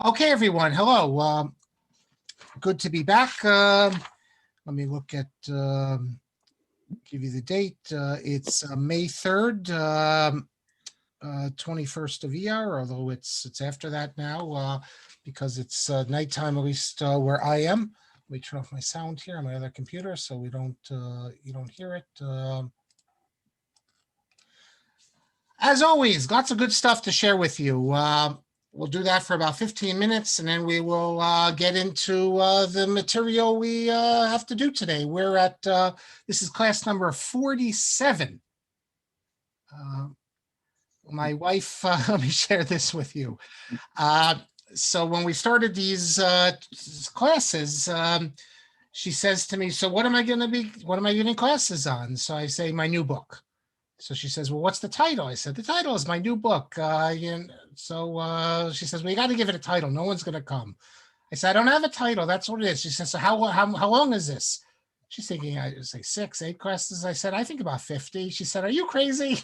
Okay, everyone. Hello. Good to be back. Let me look at, give you the date. It's May 3rd, 21st of ER, although it's after that now because it's nighttime, at least where I am. Let me turn off my sound here on my other computer so we don't you don't hear it. As always, lots of good stuff to share with you. We'll do that for about 15 minutes, and then we will get into the material we have to do today. We're at, this is class number 47. My wife, let me share this with you. So when we started these classes, she says to me, so what am I giving classes on? So I say, my new book. So she says, well, what's the title? I said, the title is my new book. So she says, well, you got to give it a title. No one's going to come. I said, I don't have a title. That's what it is. She says, so how long is this? She's thinking, I say 6, 8 classes. I said, I think about 50. She said, are you crazy?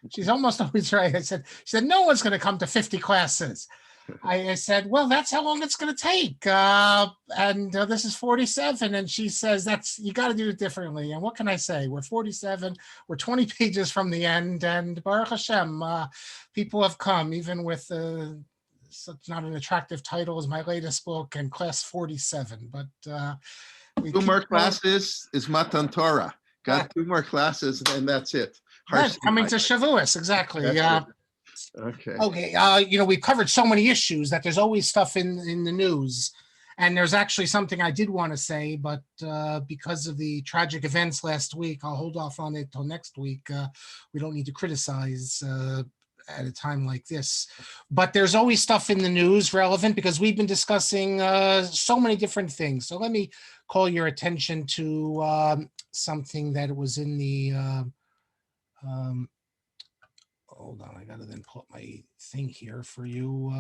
She's almost always right. She said, no one's going to come to 50 classes. I said, well, that's how long it's going to take. And this is 47. And she says, you got to do it differently. And what can I say? We're 47. We're 20 pages from the end. And Baruch Hashem, people have come, even with such not an attractive title as my latest book and class 47. But 2 more classes is Matan Torah. Got 2 more classes, and that's it. Right, coming to Shavuos, exactly. Okay. We've covered so many issues that there's always stuff in the news. And there's actually something I did want to say, but because of the tragic events last week, I'll hold off on it till next week. We don't need to criticize at a time like this. But there's always stuff in the news relevant because we've been discussing so many different things. So let me call your attention to something that was in the hold on, I gotta then pull up my thing here for you.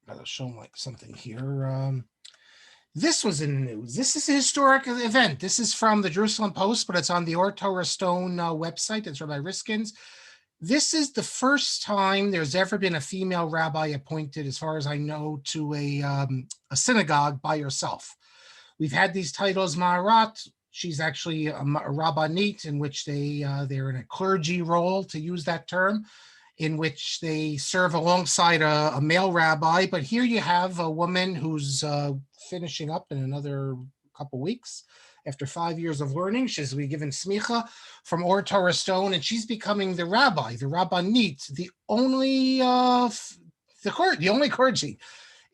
Gotta show something here. This was in the news. This is a historic event. This is from the Jerusalem Post, but it's on the Orthodox Stone website. It's Rabbi Riskin's. This is the first time there's ever been a female rabbi appointed, as far as I know, to a synagogue by herself. We've had these titles, Ma'arat. She's actually a rabbanit, in which they're in a clergy role, to use that term, in which they serve alongside a male rabbi. But here you have a woman who's finishing up in another couple weeks. After 5 years of learning, she's been given smicha from Or Torah Stone, and she's becoming the rabbi, the rabbanit, the only clergy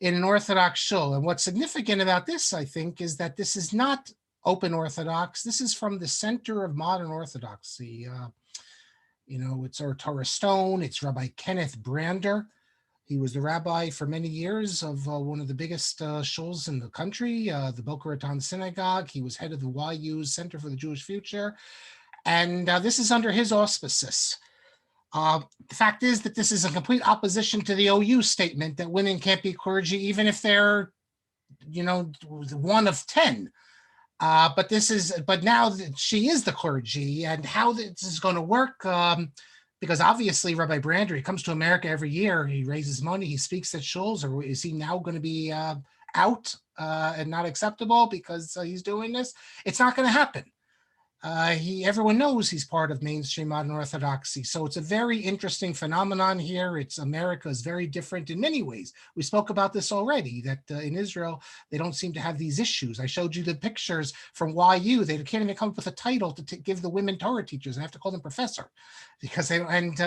in an Orthodox shul. And what's significant about this, I think, is that this is not open Orthodox. This is from the center of modern Orthodoxy. It's Or Torah Stone. It's Rabbi Kenneth Brander. He was the rabbi for many years of one of the biggest shuls in the country, the Boca Raton Synagogue. He was head of the YU's Center for the Jewish Future. And this is under his auspices. The fact is that this is a complete opposition to the OU statement that women can't be clergy, even if they're, one of 10. But now that she is the clergy, and how this is going to work, because obviously Rabbi Brander, he comes to America every year, he raises money, he speaks at shuls, or is he now going to be out and not acceptable because he's doing this? It's not going to happen. Everyone knows he's part of mainstream modern Orthodoxy. So it's a very interesting phenomenon here. America is very different in many ways. We spoke about this already, that in Israel, they don't seem to have these issues. I showed you the pictures from YU. They can't even come up with a title to give the women Torah teachers. I have to call them professor because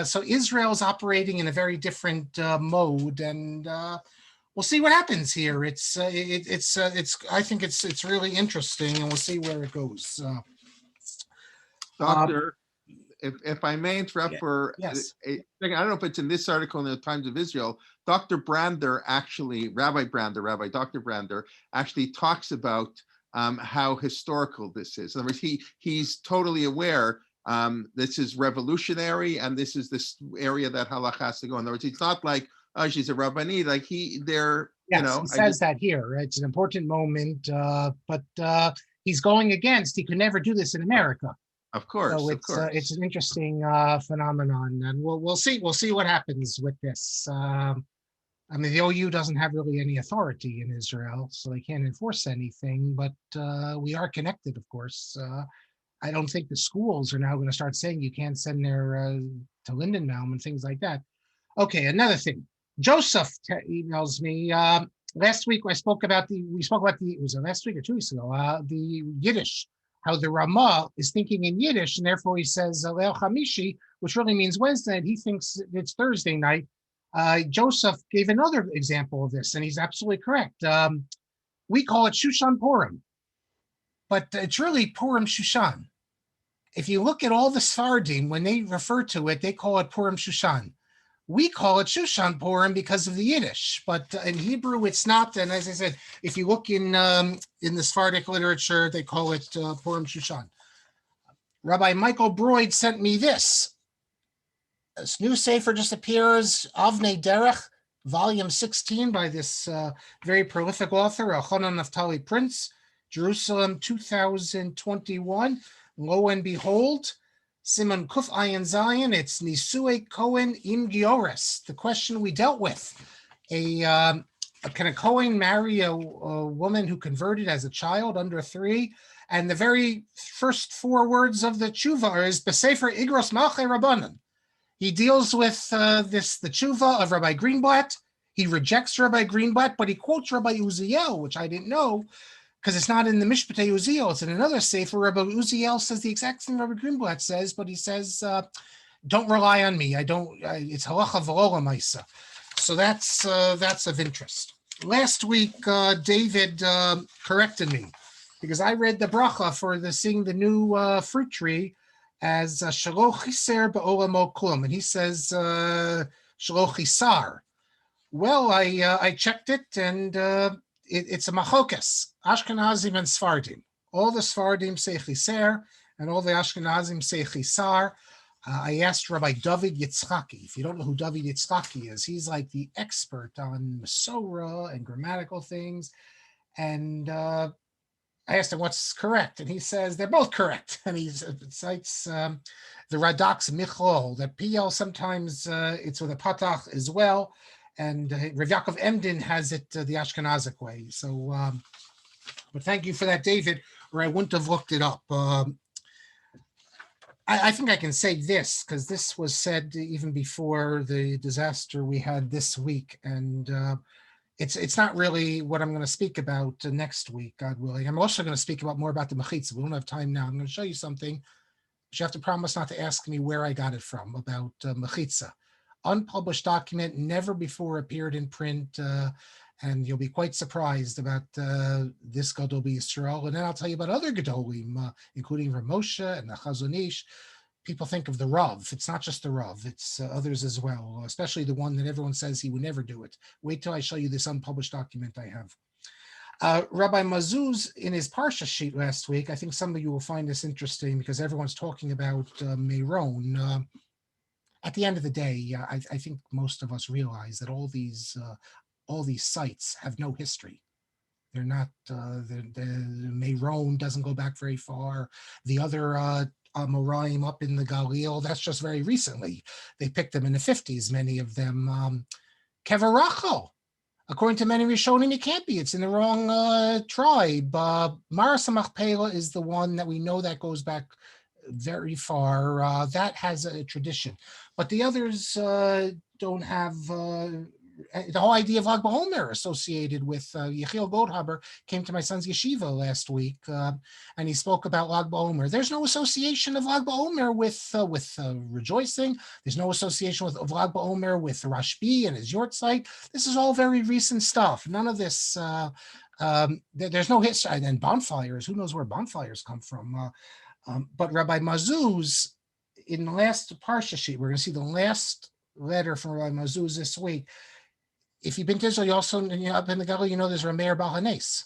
so Israel's operating in a very different mode, and we'll see what happens here. I think it's really interesting, and we'll see where it goes. Doctor, if I may interrupt for yes. a second, I don't know if it's in this article in the Times of Israel. Dr. Brander actually, Rabbi Dr. Brander actually talks about how historical this is. In other words, he's totally aware this is revolutionary, and this is this area that halakha has to go. In other words, it's not like, oh, she's a rabbanit. Like he says that here. It's an important moment, but he's going against. He could never do this in America. Of So course, of it's course. an interesting phenomenon, and we'll see what happens with this. I mean, the OU doesn't have really any authority in Israel, so they can't enforce anything. But we are connected, of course. I don't think the schools are now going to start saying you can't send their to Lindenbaum and things like that. Okay, another thing. Joseph emails me. Last week we spoke about was it last week or 2 weeks ago, the Yiddish, how the Ramah is thinking in Yiddish, and therefore he says Leil Hamishi, which really means Wednesday, and he thinks it's Thursday night. Joseph gave another example of this, and he's absolutely correct. We call it Shushan Purim, but it's really Purim Shushan. If you look at all the Sfardim, when they refer to it, they call it Purim Shushan. We call it Shushan Purim because of the Yiddish, but in Hebrew it's not. And as I said, if you look in the Sephardic literature, they call it Purim Shushan. Rabbi Michael Broyd sent me this. This new sefer just appears, Avnei Derech, volume 16, by this very prolific author, Elchanan Naftali Prince, Jerusalem 2021. Lo and behold, Simon Kuf Ayin Zion, it's Nisue Cohen Im Giores, the question we dealt with. Can a Cohen marry a woman who converted as a child under 3? And the very first 4 words of the tshuva is B'Sefer Igros Malchei Rabbanan. He deals with the tshuva of Rabbi Greenblatt. He rejects Rabbi Greenblatt, but he quotes Rabbi Uziel, which I didn't know, because it's not in the Mishpatei Uziel. It's in another sefer. Rabbi Uziel says the exact thing Rabbi Greenblatt says, but he says, don't rely on me. It's halacha v'lo l'maisa. So that's of interest. Last week, David corrected me, because I read the bracha for seeing the new fruit tree as shelo chiser be'olamo klum, and he says shelo chisar. Well, I checked it, and it's a machokas, Ashkenazim and Sfardim. All the Sfardim say chiser, and all the Ashkenazim say chisar. I asked Rabbi David Yitzchaki. If you don't know who David Yitzchaki is, he's like the expert on Masorah and grammatical things. And I asked him what's correct, and he says they're both correct. And he cites the Radak's Michol, that PL sometimes it's with a patach as well. And Rav Yaakov Emden has it the Ashkenazic way. So, but thank you for that, David, or I wouldn't have looked it up. I think I can say this, because this was said even before the disaster we had this week, and it's not really what I'm going to speak about next week, God willing. I'm also going to speak more about the mechitza. We don't have time now. I'm going to show you something, but you have to promise not to ask me where I got it from, about mechitza. Unpublished document, never before appeared in print, and you'll be quite surprised about this Gadol B'Yisrael. And then I'll tell you about other Gadolim, including Rav Moshe and the Chazon Ish. People think of the Rav. It's not just the Rav, it's others as well, especially the one that everyone says he would never do it. Wait till I show you this unpublished document I have. Rabbi Mazuz, in his Parsha sheet last week, I think some of you will find this interesting because everyone's talking about Meron. At the end of the day, I think most of us realize that all these sites have no history. They're not, the Meron doesn't go back very far. The other Moraim up in the Galil, that's just very recently. They picked them in the 50s, many of them. Kever Rachel, according to many Rishonim, it can't be. It's in the wrong tribe. Maras Machpelah is the one that we know that goes back very far. That has a tradition. But the others don't have the whole idea of Lag BaOmer associated with Jehiel Goldhaber came to my son's yeshiva last week, and he spoke about Lag BaOmer. There's no association of Lag BaOmer with rejoicing. There's no association of Lag BaOmer with Rashbi and his Yortzeit. This is all very recent stuff. None of this. There's no history. And bonfires. Who knows where bonfires come from? But Rabbi Mazuz, in the last Parsha sheet, we're going to see the last letter from Rabbi Mazuz this week. If you've been to Israel, you also, up in the Galil, there's Rav Meir Baal HaNes.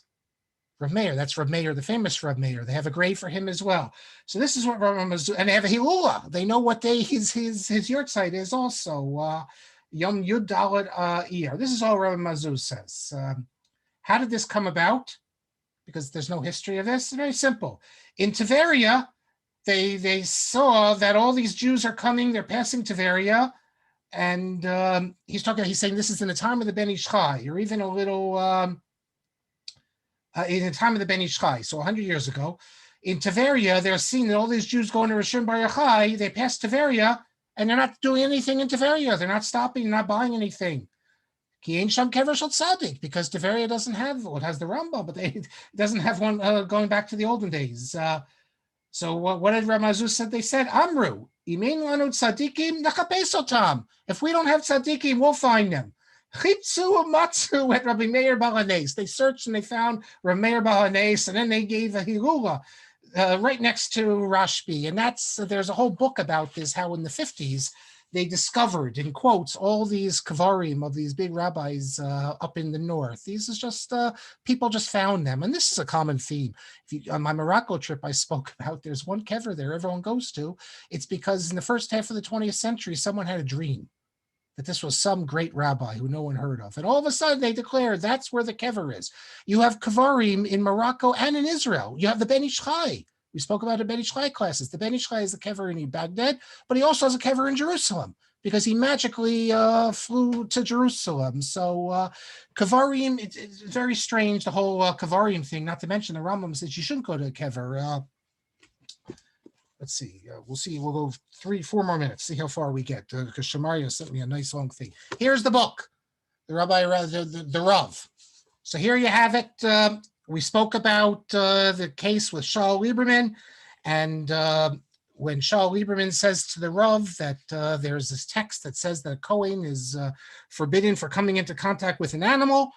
Rav Meir, that's Rav Meir, the famous Rav Meir. They have a grave for him as well. So this is what Rabbi Mazuz, and they have a Hilula. They know what day his Yortzeit is also. Yom Yud Dalet Iyar. This is all Rabbi Mazuz says. How did this come about? Because there's no history of this. It's very simple. In Tiberia, they saw that all these Jews are coming, they're passing Tveria, and he's saying this is in the time of the Ben Ish Chai, or even a little in the time of the Ben Ish Chai, so 100 years ago. In Tveria, they're seeing that all these Jews going to Rishon Bar Yochai, they pass Tveria, and they're not doing anything in Tveria. They're not stopping, not buying anything. Ki ein sham kever shel tzaddik, because Tveria doesn't have, well, it has the Rambam, but it doesn't have one going back to the olden days. So what did Ramazu said? They said, Amru, imein lanu tzaddikim nachapes otam. If we don't have tzaddikim, we'll find them. Chitzu matzu at Rabbi Meir Balanes. They searched and they found Rabbi Meir Balanes, and then they gave a hilula right next to Rashbi. And there's a whole book about this, how in the 50s they discovered, in quotes, all these kavarim of these big rabbis up in the north. These is just, people just found them. And this is a common theme. On my Morocco trip, I spoke about, there's one kever there everyone goes to. It's because in the first half of the 20th century, someone had a dream that this was some great rabbi who no one heard of. And all of a sudden they declared that's where the kever is. You have kavarim in Morocco and in Israel. You have the Ben Ish Chai. We spoke about the Ben Ish Chai classes. The Ben Ish Chai is the kever in Baghdad, but he also has a kever in Jerusalem because he magically flew to Jerusalem. So kavarim, it's very strange, the whole kavarim thing, not to mention the Rambam says you shouldn't go to a kever. Let's see. We'll see. We'll go 3-4 more minutes. See how far we get. Because Shamaria sent me a nice long thing. Here's the book, the Rav. So here you have it. We spoke about the case with Shaul Lieberman, and when Shaul Lieberman says to the Rav that there's this text that says that a Kohen is forbidden for coming into contact with an animal.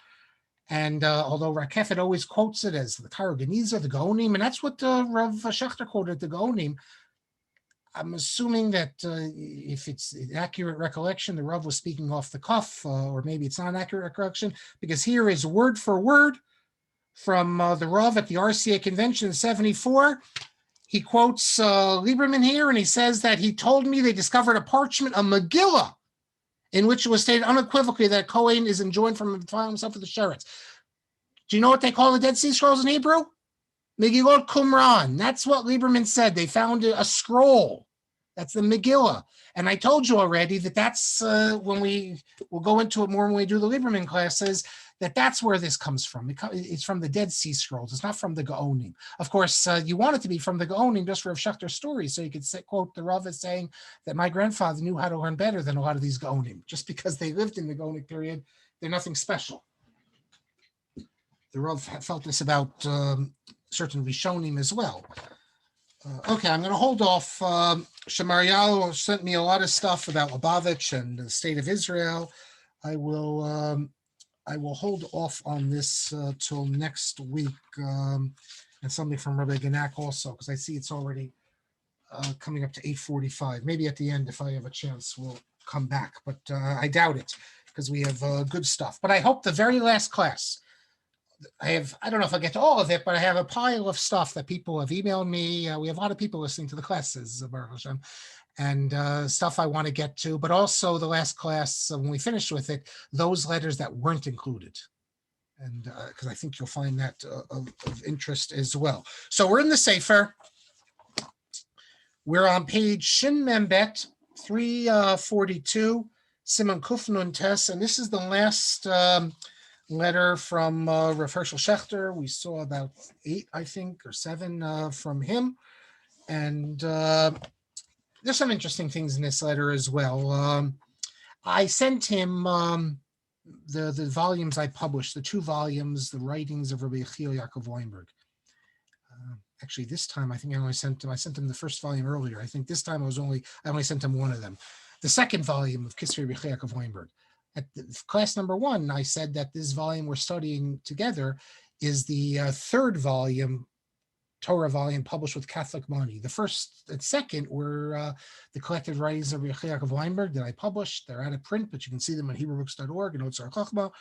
And although Rakefet always quotes it as the Karageniza, the Gaonim, and that's what Rav Schechter quoted, the Gaonim, I'm assuming that if it's an accurate recollection, the Rav was speaking off the cuff, or maybe it's not an accurate recollection, because here is word for word from the Rav at the RCA convention in 74. He quotes Lieberman here, and he says that he told me they discovered a parchment, a Megillah, in which it was stated unequivocally that Kohen is enjoined from defiling himself with the sheretz. Do you know what they call the Dead Sea Scrolls in Hebrew? Megillot Qumran. That's what Lieberman said. They found a scroll. That's the Megillah. And I told you already that that's when we'll go into it more when we do the Lieberman classes, that's where this comes from. It's from the Dead Sea Scrolls. It's not from the Gaonim. Of course, you want it to be from the Gaonim just for Rav Schechter's story. So you could quote the Rav as saying that my grandfather knew how to learn better than a lot of these Gaonim. Just because they lived in the Gaonic period, they're nothing special. The Rav felt this about certain Rishonim as well. Okay, I'm going to hold off. Shamarial sent me a lot of stuff about Lubavitch and the state of Israel. I will hold off on this till next week, and something from Rabbi Genak also, because I see it's already coming up to 8:45. Maybe at the end, if I have a chance, we'll come back, but I doubt it, because we have good stuff. But I hope the very last class, I don't know if I'll get to all of it, but I have a pile of stuff that people have emailed me. We have a lot of people listening to the classes, Baruch Hashem, and stuff I want to get to, but also the last class, when we finish with it, those letters that weren't included. And because I think you'll find that of interest as well. So we're in the Sefer. We're on page Shin Membet 342, Simon Kufnun Tes, and this is the last letter from Rav Hershel Schechter. We saw about 8, I think, or 7 from him. And there's some interesting things in this letter as well. I sent him the volumes I published, the 2 volumes, the writings of Rabbi Jehiel Yaakov Weinberg. Actually, this time I think I sent him the first volume earlier. I think this time I only sent him one of them. The second volume of Kisrei Rabbi Jehiel Yaakov Weinberg. At class number 1, I said that this volume we're studying together is the 3rd volume, Torah volume, published with Catholic money. The first and second were the collected writings of Rabbi Jehiel Yaakov Weinberg that I published. They're out of print, but you can see them on HebrewBooks.org and Otzar Chachma.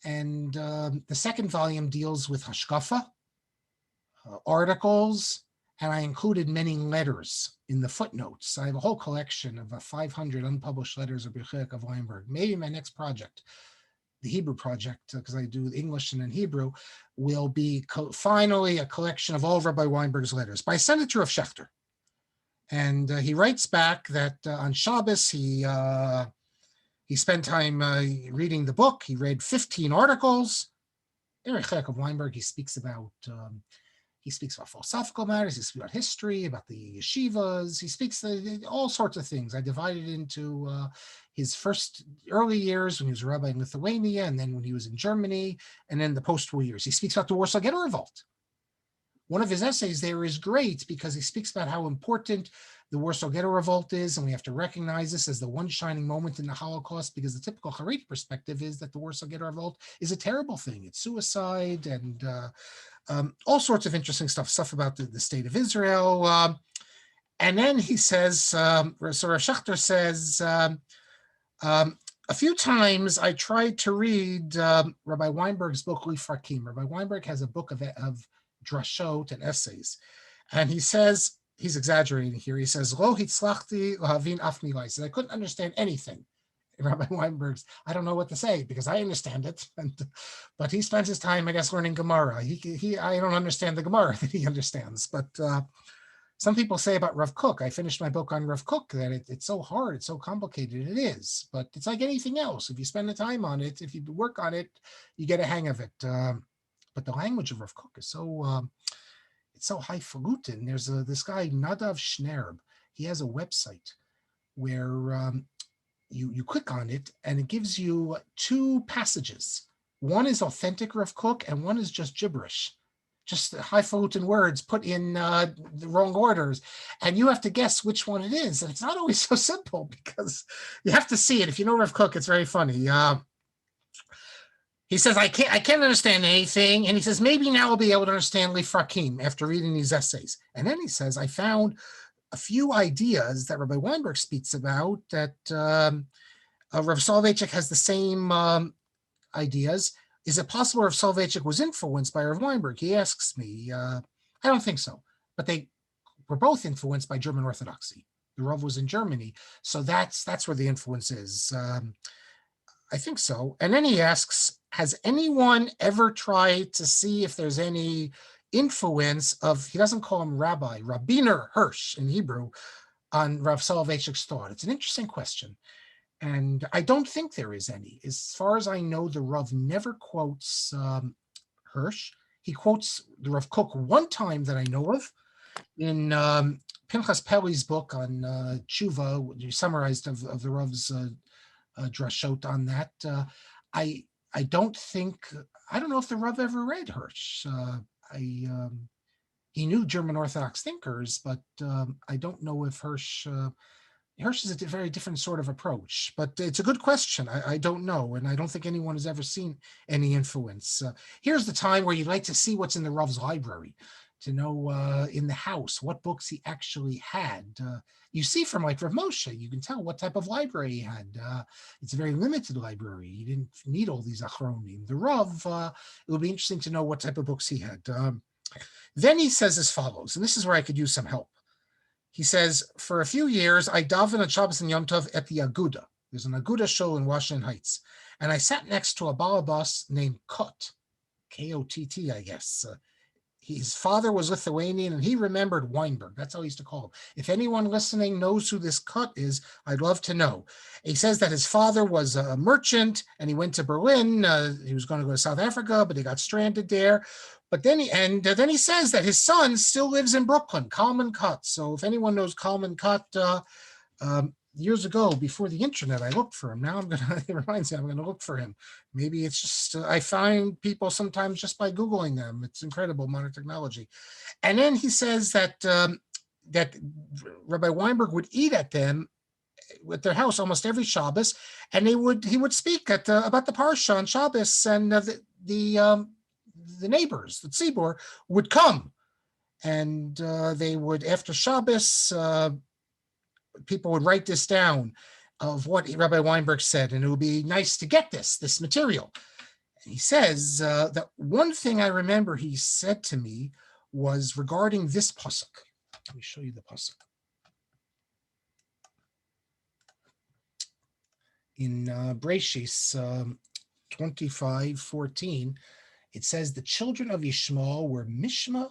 And the second volume deals with Hashkafa, articles, and I included many letters in the footnotes. I have a whole collection of 500 unpublished letters of Rabbi Jehiel Yaakov Weinberg. Maybe my next project, the Hebrew project, because I do English and in Hebrew, will be finally a collection of all of Rabbi Weinberg's letters. But I sent it to Rav Schechter. And he writes back that on Shabbos, he spent time reading the book. He read 15 articles. Rabbi Weinberg, he speaks about philosophical matters, he speaks about history, about the yeshivas, he speaks all sorts of things. I divided into his first early years when he was a rabbi in Lithuania, and then when he was in Germany, and then the post-war years. He speaks about the Warsaw Ghetto Revolt. One of his essays there is great because he speaks about how important the Warsaw Ghetto Revolt is, and we have to recognize this as the one shining moment in the Holocaust, because the typical Haredi perspective is that the Warsaw Ghetto Revolt is a terrible thing. It's suicide and all sorts of interesting stuff about the state of Israel. And then he says, so Rav Schachter says, a few times I tried to read Rabbi Weinberg's book, Lifrakim. Rabbi Weinberg has a book of drashot and essays. And he says, he's exaggerating here, he says, Lo hitzlachti lahavin af mila. He says, I couldn't understand anything in Rabbi Weinberg's. I don't know what to say because I understand it. But he spends his time, I guess, learning Gemara. I don't understand the Gemara that he understands. But some people say about Rav Kook, I finished my book on Rav Kook, that it's so hard, it's so complicated. It is, but it's like anything else. If you spend the time on it, if you work on it, you get a hang of it. But the language of Rav Kook is so it's so highfalutin. There's this guy Nadav Shnerb. He has a website where you click on it and it gives you two passages. One is authentic Rav Kook and one is just gibberish, just highfalutin words put in the wrong orders, and you have to guess which one it is. And it's not always so simple because you have to see it. If you know Rav Kook, it's very funny. He says, I can't understand anything. And he says, maybe now I'll be able to understand Lifrakim after reading these essays. And then he says, I found a few ideas that Rabbi Weinberg speaks about that Rav Soloveitchik has the same ideas. Is it possible Rav Soloveitchik was influenced by Rav Weinberg? He asks me. I don't think so. But they were both influenced by German Orthodoxy. The Rav was in Germany. So that's where the influence is. I think so. And then he asks, has anyone ever tried to see if there's any influence of, he doesn't call him rabbi, Rabbiner Hirsch in Hebrew, on Rav Soloveitchik's thought? It's an interesting question. And I don't think there is any. As far as I know, the Rav never quotes Hirsch. He quotes the Rav Kook one time that I know of in Pinchas Pelly's book on Tshuva, you summarized of the Rav's drashot on that. I don't know if the Rav ever read Hirsch. He knew German Orthodox thinkers, but I don't know if Hirsch is a very different sort of approach. But it's a good question. I don't know, and I don't think anyone has ever seen any influence. Here's the time where you'd like to see what's in the Rav's library, to know in the house what books he actually had. You see from like Rav Moshe, you can tell what type of library he had. It's a very limited library. He didn't need all these achronim. The Rav, it would be interesting to know what type of books he had. Then he says as follows, and this is where I could use some help. He says, for a few years, I daven at Shabbos and Yom Tov at the Aguda. There's an Aguda show in Washington Heights. And I sat next to a balabas named Kot, K-O-T-T, I guess. His father was Lithuanian, and he remembered Weinberg. That's how he used to call him. If anyone listening knows who this Kot is, I'd love to know. He says that his father was a merchant, and he went to Berlin. He was going to go to South Africa, but he got stranded there. But then he says that his son still lives in Brooklyn, Kalman Kot. So if anyone knows Kalman Kot, years ago, before the internet, I looked for him. Now it reminds me, I'm gonna look for him. Maybe it's just, I find people sometimes just by Googling them. It's incredible, modern technology. And then he says that that Rabbi Weinberg would eat at their house almost every Shabbos, and he would speak about the Parsha on Shabbos, and the neighbors, the tzibur, would come, and they would, after Shabbos, people would write this down of what Rabbi Weinberg said, and it would be nice to get this material. And he says that one thing I remember he said to me was regarding this pasuk. Let me show you the pasuk. In Breshis 25:14, it says the children of Yishmael were Mishma,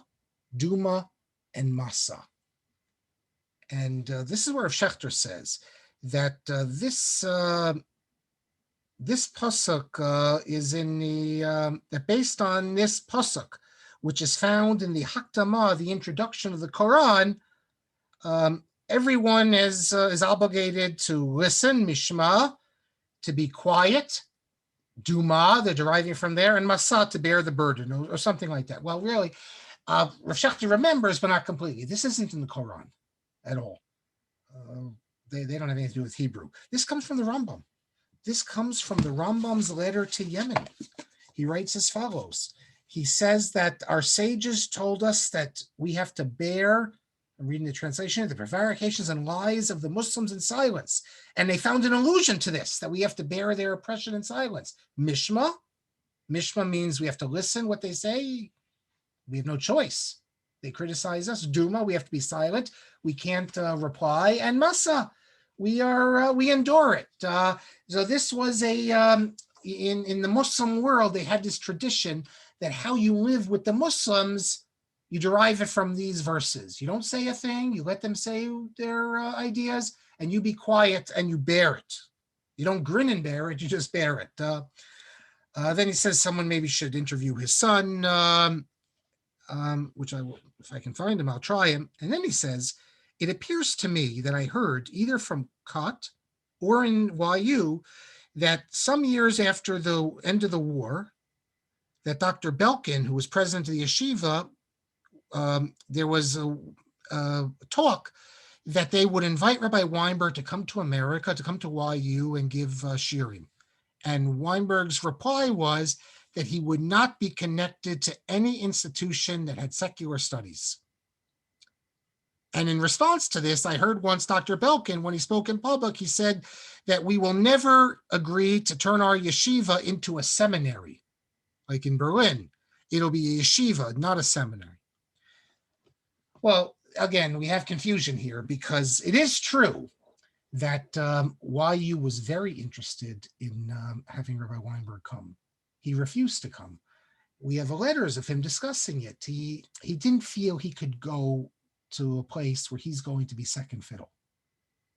Duma, and Massa. And this is where Schechter says that this pasuk is in the that based on this pasuk, which is found in the Hakdama, the introduction of the Quran. Everyone is obligated to listen, mishma, to be quiet, duma, they're deriving from there, and masa, to bear the burden, or something like that. Well, really, Rav Schechter remembers, but not completely. This isn't in the Quran at all. They don't have anything to do with Hebrew. This comes from the Rambam. This comes from the Rambam's letter to Yemen. He writes as follows. He says that our sages told us that we have to bear, I'm reading the translation, the prevarications and lies of the Muslims in silence. And they found an allusion to this, that we have to bear their oppression in silence. Mishma. Mishma means we have to listen what they say. We have no choice. They criticize us. Duma, we have to be silent. We can't reply. And Masa, we endure it. So this was in the Muslim world, they had this tradition that how you live with the Muslims, you derive it from these verses. You don't say a thing, you let them say their ideas, and you be quiet and you bear it. You don't grin and bear it, you just bear it. Then he says someone maybe should interview his son, which I will, if I can find him, I'll try him. And then he says, it appears to me that I heard either from Kot or in YU that some years after the end of the war, that Dr. Belkin, who was president of the Yeshiva, there was a talk that they would invite Rabbi Weinberg to come to America, to come to YU and give shiurim. And Weinberg's reply was that he would not be connected to any institution that had secular studies. And in response to this, I heard once Dr. Belkin, when he spoke in public, he said that we will never agree to turn our yeshiva into a seminary, like in Berlin. It'll be a yeshiva, not a seminary. Well, again, we have confusion here because it is true that YU was very interested in having Rabbi Weinberg come. He refused to come. We have letters of him discussing it. He didn't feel he could go to a place where he's going to be second fiddle.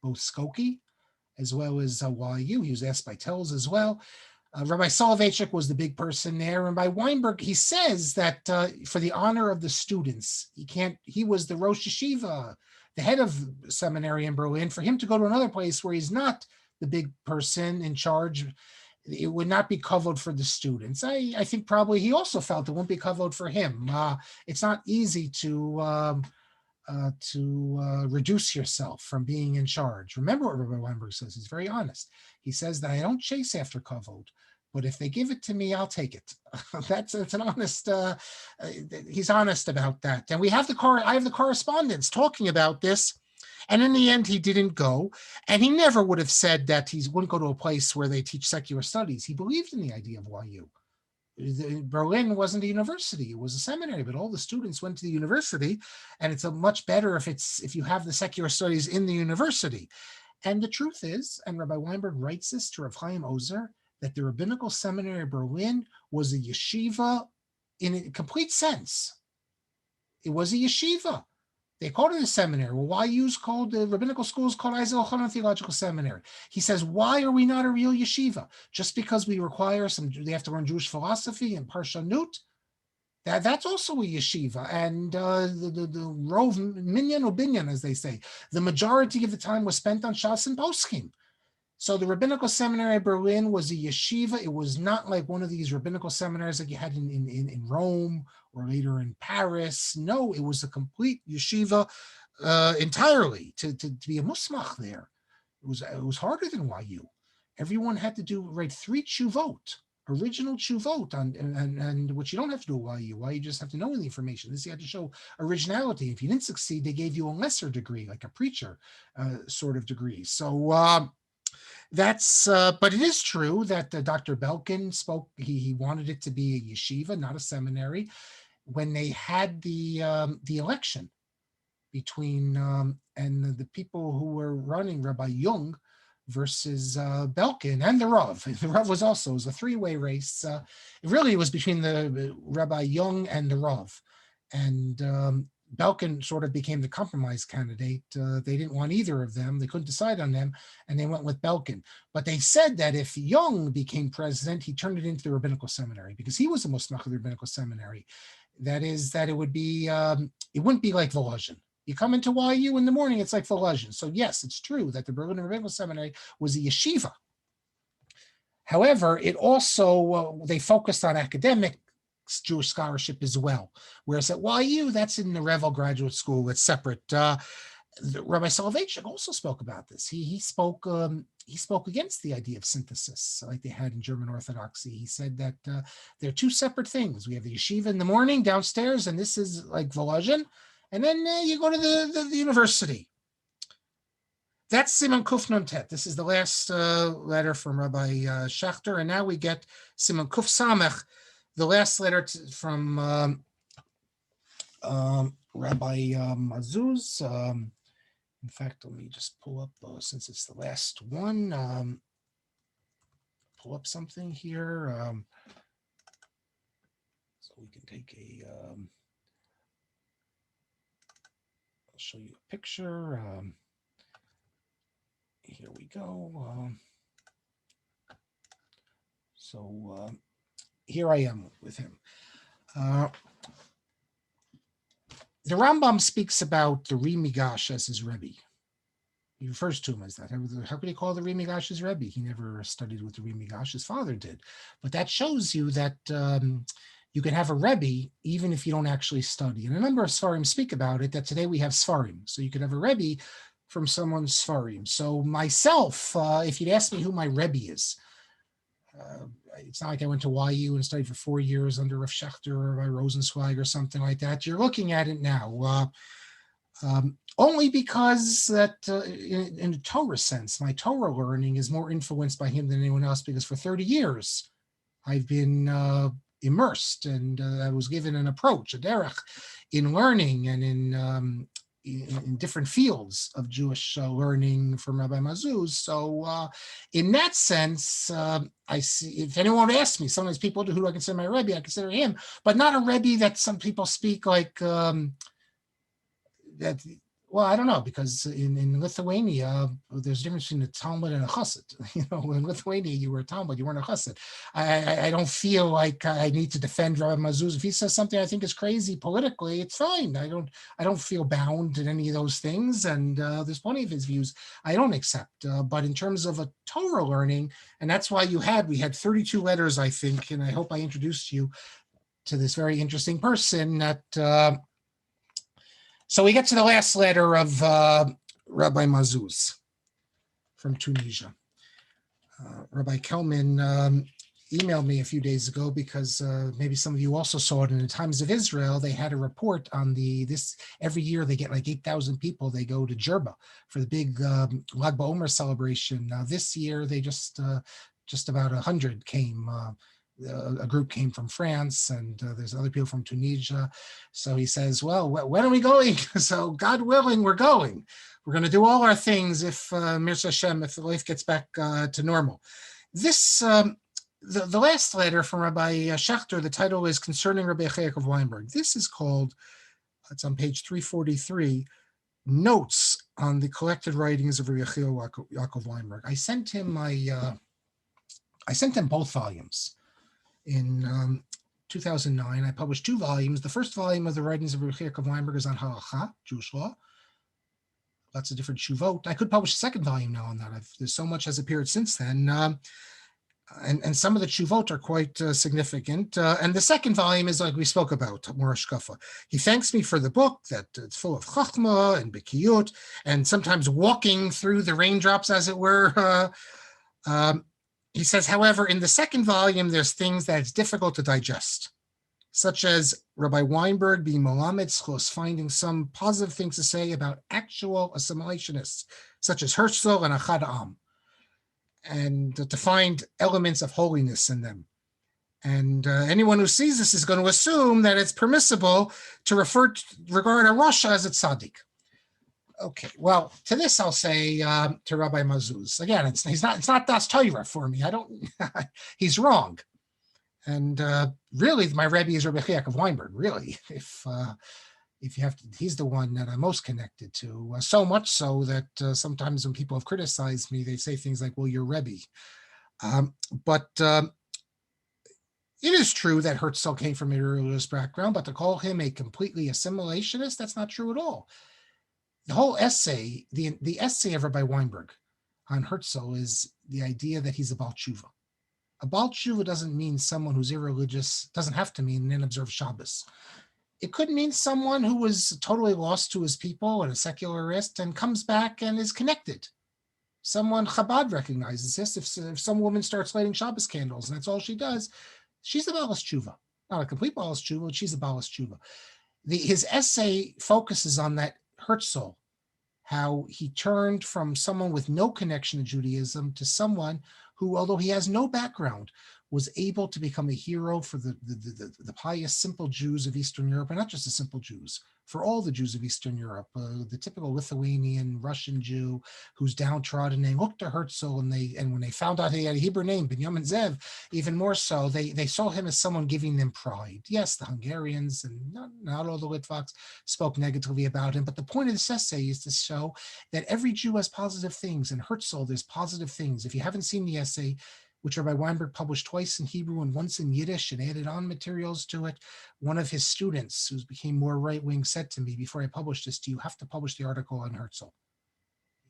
Both Skokie as well as YU. He was asked by Tells as well. Rabbi Soloveitchik was the big person there. And by Weinberg, he says that for the honor of the students, he was the Rosh Yeshiva, the head of seminary in Berlin. For him to go to another place where he's not the big person in charge, it would not be covered for the students. I think probably he also felt it wouldn't be covered for him. It's not easy to reduce yourself from being in charge. Remember what Rabbi Weinberg says. He's very honest. He says that I don't chase after kavod, but if they give it to me, I'll take it. That's an honest. He's honest about that. And I have the correspondence talking about this. And in the end, he didn't go. And he never would have said that he wouldn't go to a place where they teach secular studies. He believed in the idea of YU. Berlin wasn't a university, it was a seminary, but all the students went to the university, and it's a much better if you have the secular studies in the university. And the truth is, and Rabbi Weinberg writes this to Rav Chaim Ozer, that the Rabbinical Seminary of Berlin was a yeshiva in a complete sense. It was a yeshiva. They called it a seminary. Well, why use the rabbinical schools called Isaac Elchanan Theological Seminary? He says, why are we not a real yeshiva? Just because we require they have to learn Jewish philosophy and Parshanut? That's also a yeshiva. And the rove minyan or binyan, as they say, the majority of the time was spent on Shas and Poskim. So the Rabbinical Seminary of Berlin was a yeshiva. It was not like one of these rabbinical seminaries like you had in Rome or later in Paris. No, it was a complete yeshiva entirely. To be a musmach there, it was harder than YU. Everyone had to write 3 tshuvot, original tshuvot, and which you don't have to do at YU. You just have to know the information. This you had to show originality. If you didn't succeed, they gave you a lesser degree, like a preacher sort of degree. So but it is true that Dr. Belkin spoke, he wanted it to be a yeshiva, not a seminary. When they had the election between and the people who were running, Rabbi Jung versus Belkin and the Rav. The Rav was a 3-way race. It really was between the Rabbi Jung and the Rav. And Belkin sort of became the compromise candidate. They didn't want either of them. They couldn't decide on them, and they went with Belkin. But they said that if Young became president, he turned it into the rabbinical seminary because he was the most of the rabbinical seminary. That is, that it would be, it wouldn't be like Volozhin. You come into YU in the morning, it's like Volozhin. So yes, it's true that the Berlin Rabbinical Seminary was a yeshiva. However, it also, they focused on academic Jewish scholarship as well. Whereas at YU, that's in the Revel Graduate School, it's separate. Rabbi Soloveitchik also spoke about this. He spoke against the idea of synthesis like they had in German Orthodoxy. He said that they're two separate things. We have the yeshiva in the morning downstairs, and this is like Volozhin, and then you go to the university. That's Simon Kuf Nun Tet. This is the last letter from Rabbi Schachter, and now we get Simon Kuf Samech, the last letter from Rabbi Mazuz. In fact, let me just pull up, since it's the last one, pull up something here. So we can take I'll show you a picture. Here we go. Here I am with him. The Rambam speaks about the Rimigash as his Rebbe. He refers to him as that. How could he call the Rimigash his Rebbe? He never studied with the Rimigash. His father did. But that shows you that you can have a Rebbe even if you don't actually study. And a number of Sfarim speak about it, that today we have Sfarim. So you could have a Rebbe from someone's Sfarim. So myself, if you'd ask me who my Rebbe is, it's not like I went to YU and studied for 4 years under Rav Schachter or Rabbi Rosenzweig or something like that. You're looking at it now. Only because that in a Torah sense, my Torah learning is more influenced by him than anyone else, because for 30 years I've been immersed, and I was given an approach, a derech, in learning and in different fields of Jewish learning from Rabbi Mazuz. So in that sense, I see, if anyone asks me, sometimes people do, who do I consider my Rebbe, I consider him, but not a Rebbe that some people speak like, that. Well, I don't know, because in Lithuania, there's a difference between a Talmud and a Chassid. You know, in Lithuania, you were a Talmud, you weren't a Chassid. I don't feel like I need to defend Rabbi Mazuz. If he says something I think is crazy politically, it's fine. I don't feel bound in any of those things, and there's plenty of his views I don't accept. But in terms of a Torah learning, and that's why we had 32 letters, I think, and I hope I introduced you to this very interesting person that. So we get to the last letter of Rabbi Mazuz from Tunisia. Rabbi Kelman emailed me a few days ago because maybe some of you also saw it in the Times of Israel. They had a report on this every year they get like 8,000 people. They go to Jerba for the big Lag BaOmer celebration. Now this year they just about 100 came. A group came from France, and there's other people from Tunisia. So he says, well, when are we going? So God willing, we're going. We're going to do all our things if Mirza Hashem, if life gets back to normal. This, the last letter from Rabbi Schachter, the title is Concerning Rabbi Yaakov Weinberg. This is called, it's on page 343, Notes on the Collected Writings of Rabbi Yaakov Weinberg. I sent him both volumes. In 2009, I published 2 volumes. The first volume of the writings of Rabbi Yaakov Weinberg is on Halacha, Jewish law. Lots of different shuvot. I could publish a second volume now on that. There's so much has appeared since then. And some of the shuvot are quite significant. And the second volume is like we spoke about, more hashkafa. He thanks me for the book, that it's full of chachma and bekiyut, and sometimes walking through the raindrops, as it were. He says, however, in the second volume, there's things that it's difficult to digest, such as Rabbi Weinberg being Melamed Schos, finding some positive things to say about actual assimilationists, such as Herzl and Achad Am, and to find elements of holiness in them. And anyone who sees this is going to assume that it's permissible to regard a Rasha as a tzaddik. Okay, well, to this I'll say to Rabbi Mazuz, again, it's not Das Torah for me. He's wrong. And really, my Rebbe is Rabbi Yaakov Weinberg, really. If if you have to, he's the one that I'm most connected to. So much so that sometimes when people have criticized me, they say things like, well, you're Rebbe. But it is true that Herzl came from a religious background, but to call him a completely assimilationist, that's not true at all. The whole essay, the essay of Rabbi Weinberg on Herzl is the idea that he's a Baal Tshuva. A Baal Tshuva doesn't mean someone who's irreligious, doesn't have to mean an observed Shabbos. It could mean someone who was totally lost to his people and a secularist and comes back and is connected. Someone, Chabad recognizes this. If some woman starts lighting Shabbos candles and that's all she does, she's a Baalas Tshuva. Not a complete Baalas Tshuva, but she's a Baalas Tshuva. His essay focuses on that Herzl, how he turned from someone with no connection to Judaism to someone who, although he has no background, was able to become a hero for the pious, simple Jews of Eastern Europe, and not just the simple Jews, for all the Jews of Eastern Europe, the typical Lithuanian, Russian Jew who's downtrodden. They looked to Herzl, and when they found out he had a Hebrew name, Binyamin Zev, even more so, they saw him as someone giving them pride. Yes, the Hungarians and not all the Litvaks spoke negatively about him, but the point of this essay is to show that every Jew has positive things, and Herzl, there's positive things. If you haven't seen the essay, which Rabbi Weinberg published twice in Hebrew and once in Yiddish and added on materials to it, one of his students, who became more right-wing, said to me, before I published this, do you have to publish the article on Herzl?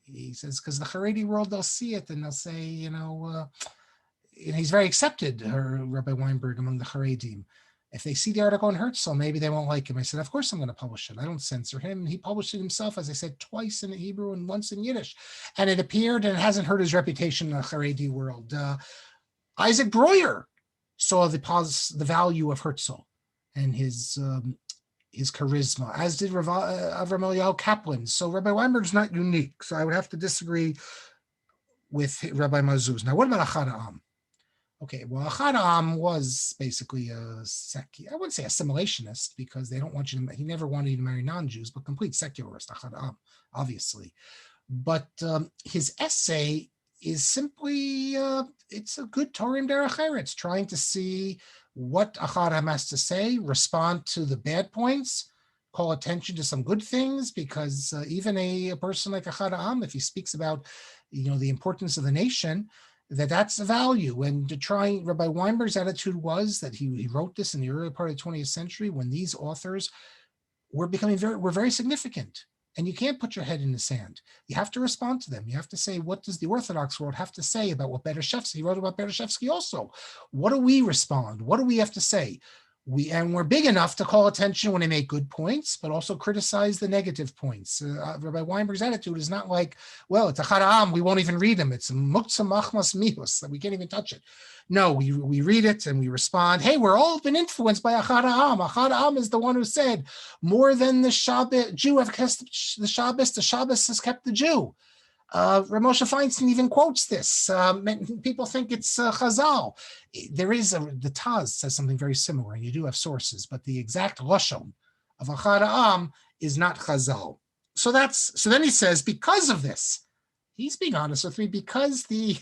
He says, because the Haredi world, they'll see it and they'll say, and he's very accepted, Rabbi Weinberg, among the Haredim. If they see the article on Herzl, maybe they won't like him. I said, of course I'm going to publish it. I don't censor him. He published it himself, as I said, twice in Hebrew and once in Yiddish. And it appeared and it hasn't hurt his reputation in the Haredi world. Isaac Breuer saw the value of Herzl and his charisma, as did Avram Eliyahu Kaplan. So Rabbi Weinberg's not unique. So I would have to disagree with Rabbi Mazuz. Now, what about Achad Ha'am? Okay, well, Achad Ha'am was basically I wouldn't say assimilationist, because they don't want you to, he never wanted you to marry non-Jews, but complete secularist, Achad Ha'am, obviously. But his essay is simply, it's a good Torim Derech Eretz, trying to see what Achad Ha'am has to say, respond to the bad points, call attention to some good things, because even a person like Achad Ha'am, if he speaks about, the importance of the nation, that's a value. And Rabbi Weinberg's attitude was that he wrote this in the early part of the 20th century, when these authors were very significant. And you can't put your head in the sand. You have to respond to them. You have to say, what does the Orthodox world have to say about what Bereshevsky, he wrote about Bereshevsky also. What do we respond? What do we have to say? We're big enough to call attention when they make good points, but also criticize the negative points. Rabbi Weinberg's attitude is not like, well, it's Achad Ha'am, we won't even read them. It's Muktzah Machmas Mihus, that we can't even touch it. No, we read it and we respond, hey, we're all been influenced by Achad Ha'am. Achad Ha'am is the one who said, more than the Jew have kept the Shabbos has kept the Jew. Ramosha Feinstein even quotes this. People think it's Chazal. There is the Taz says something very similar, and you do have sources, but the exact lashon of Achad Ha'am is not Chazal. So then he says, because of this, he's being honest with me, because the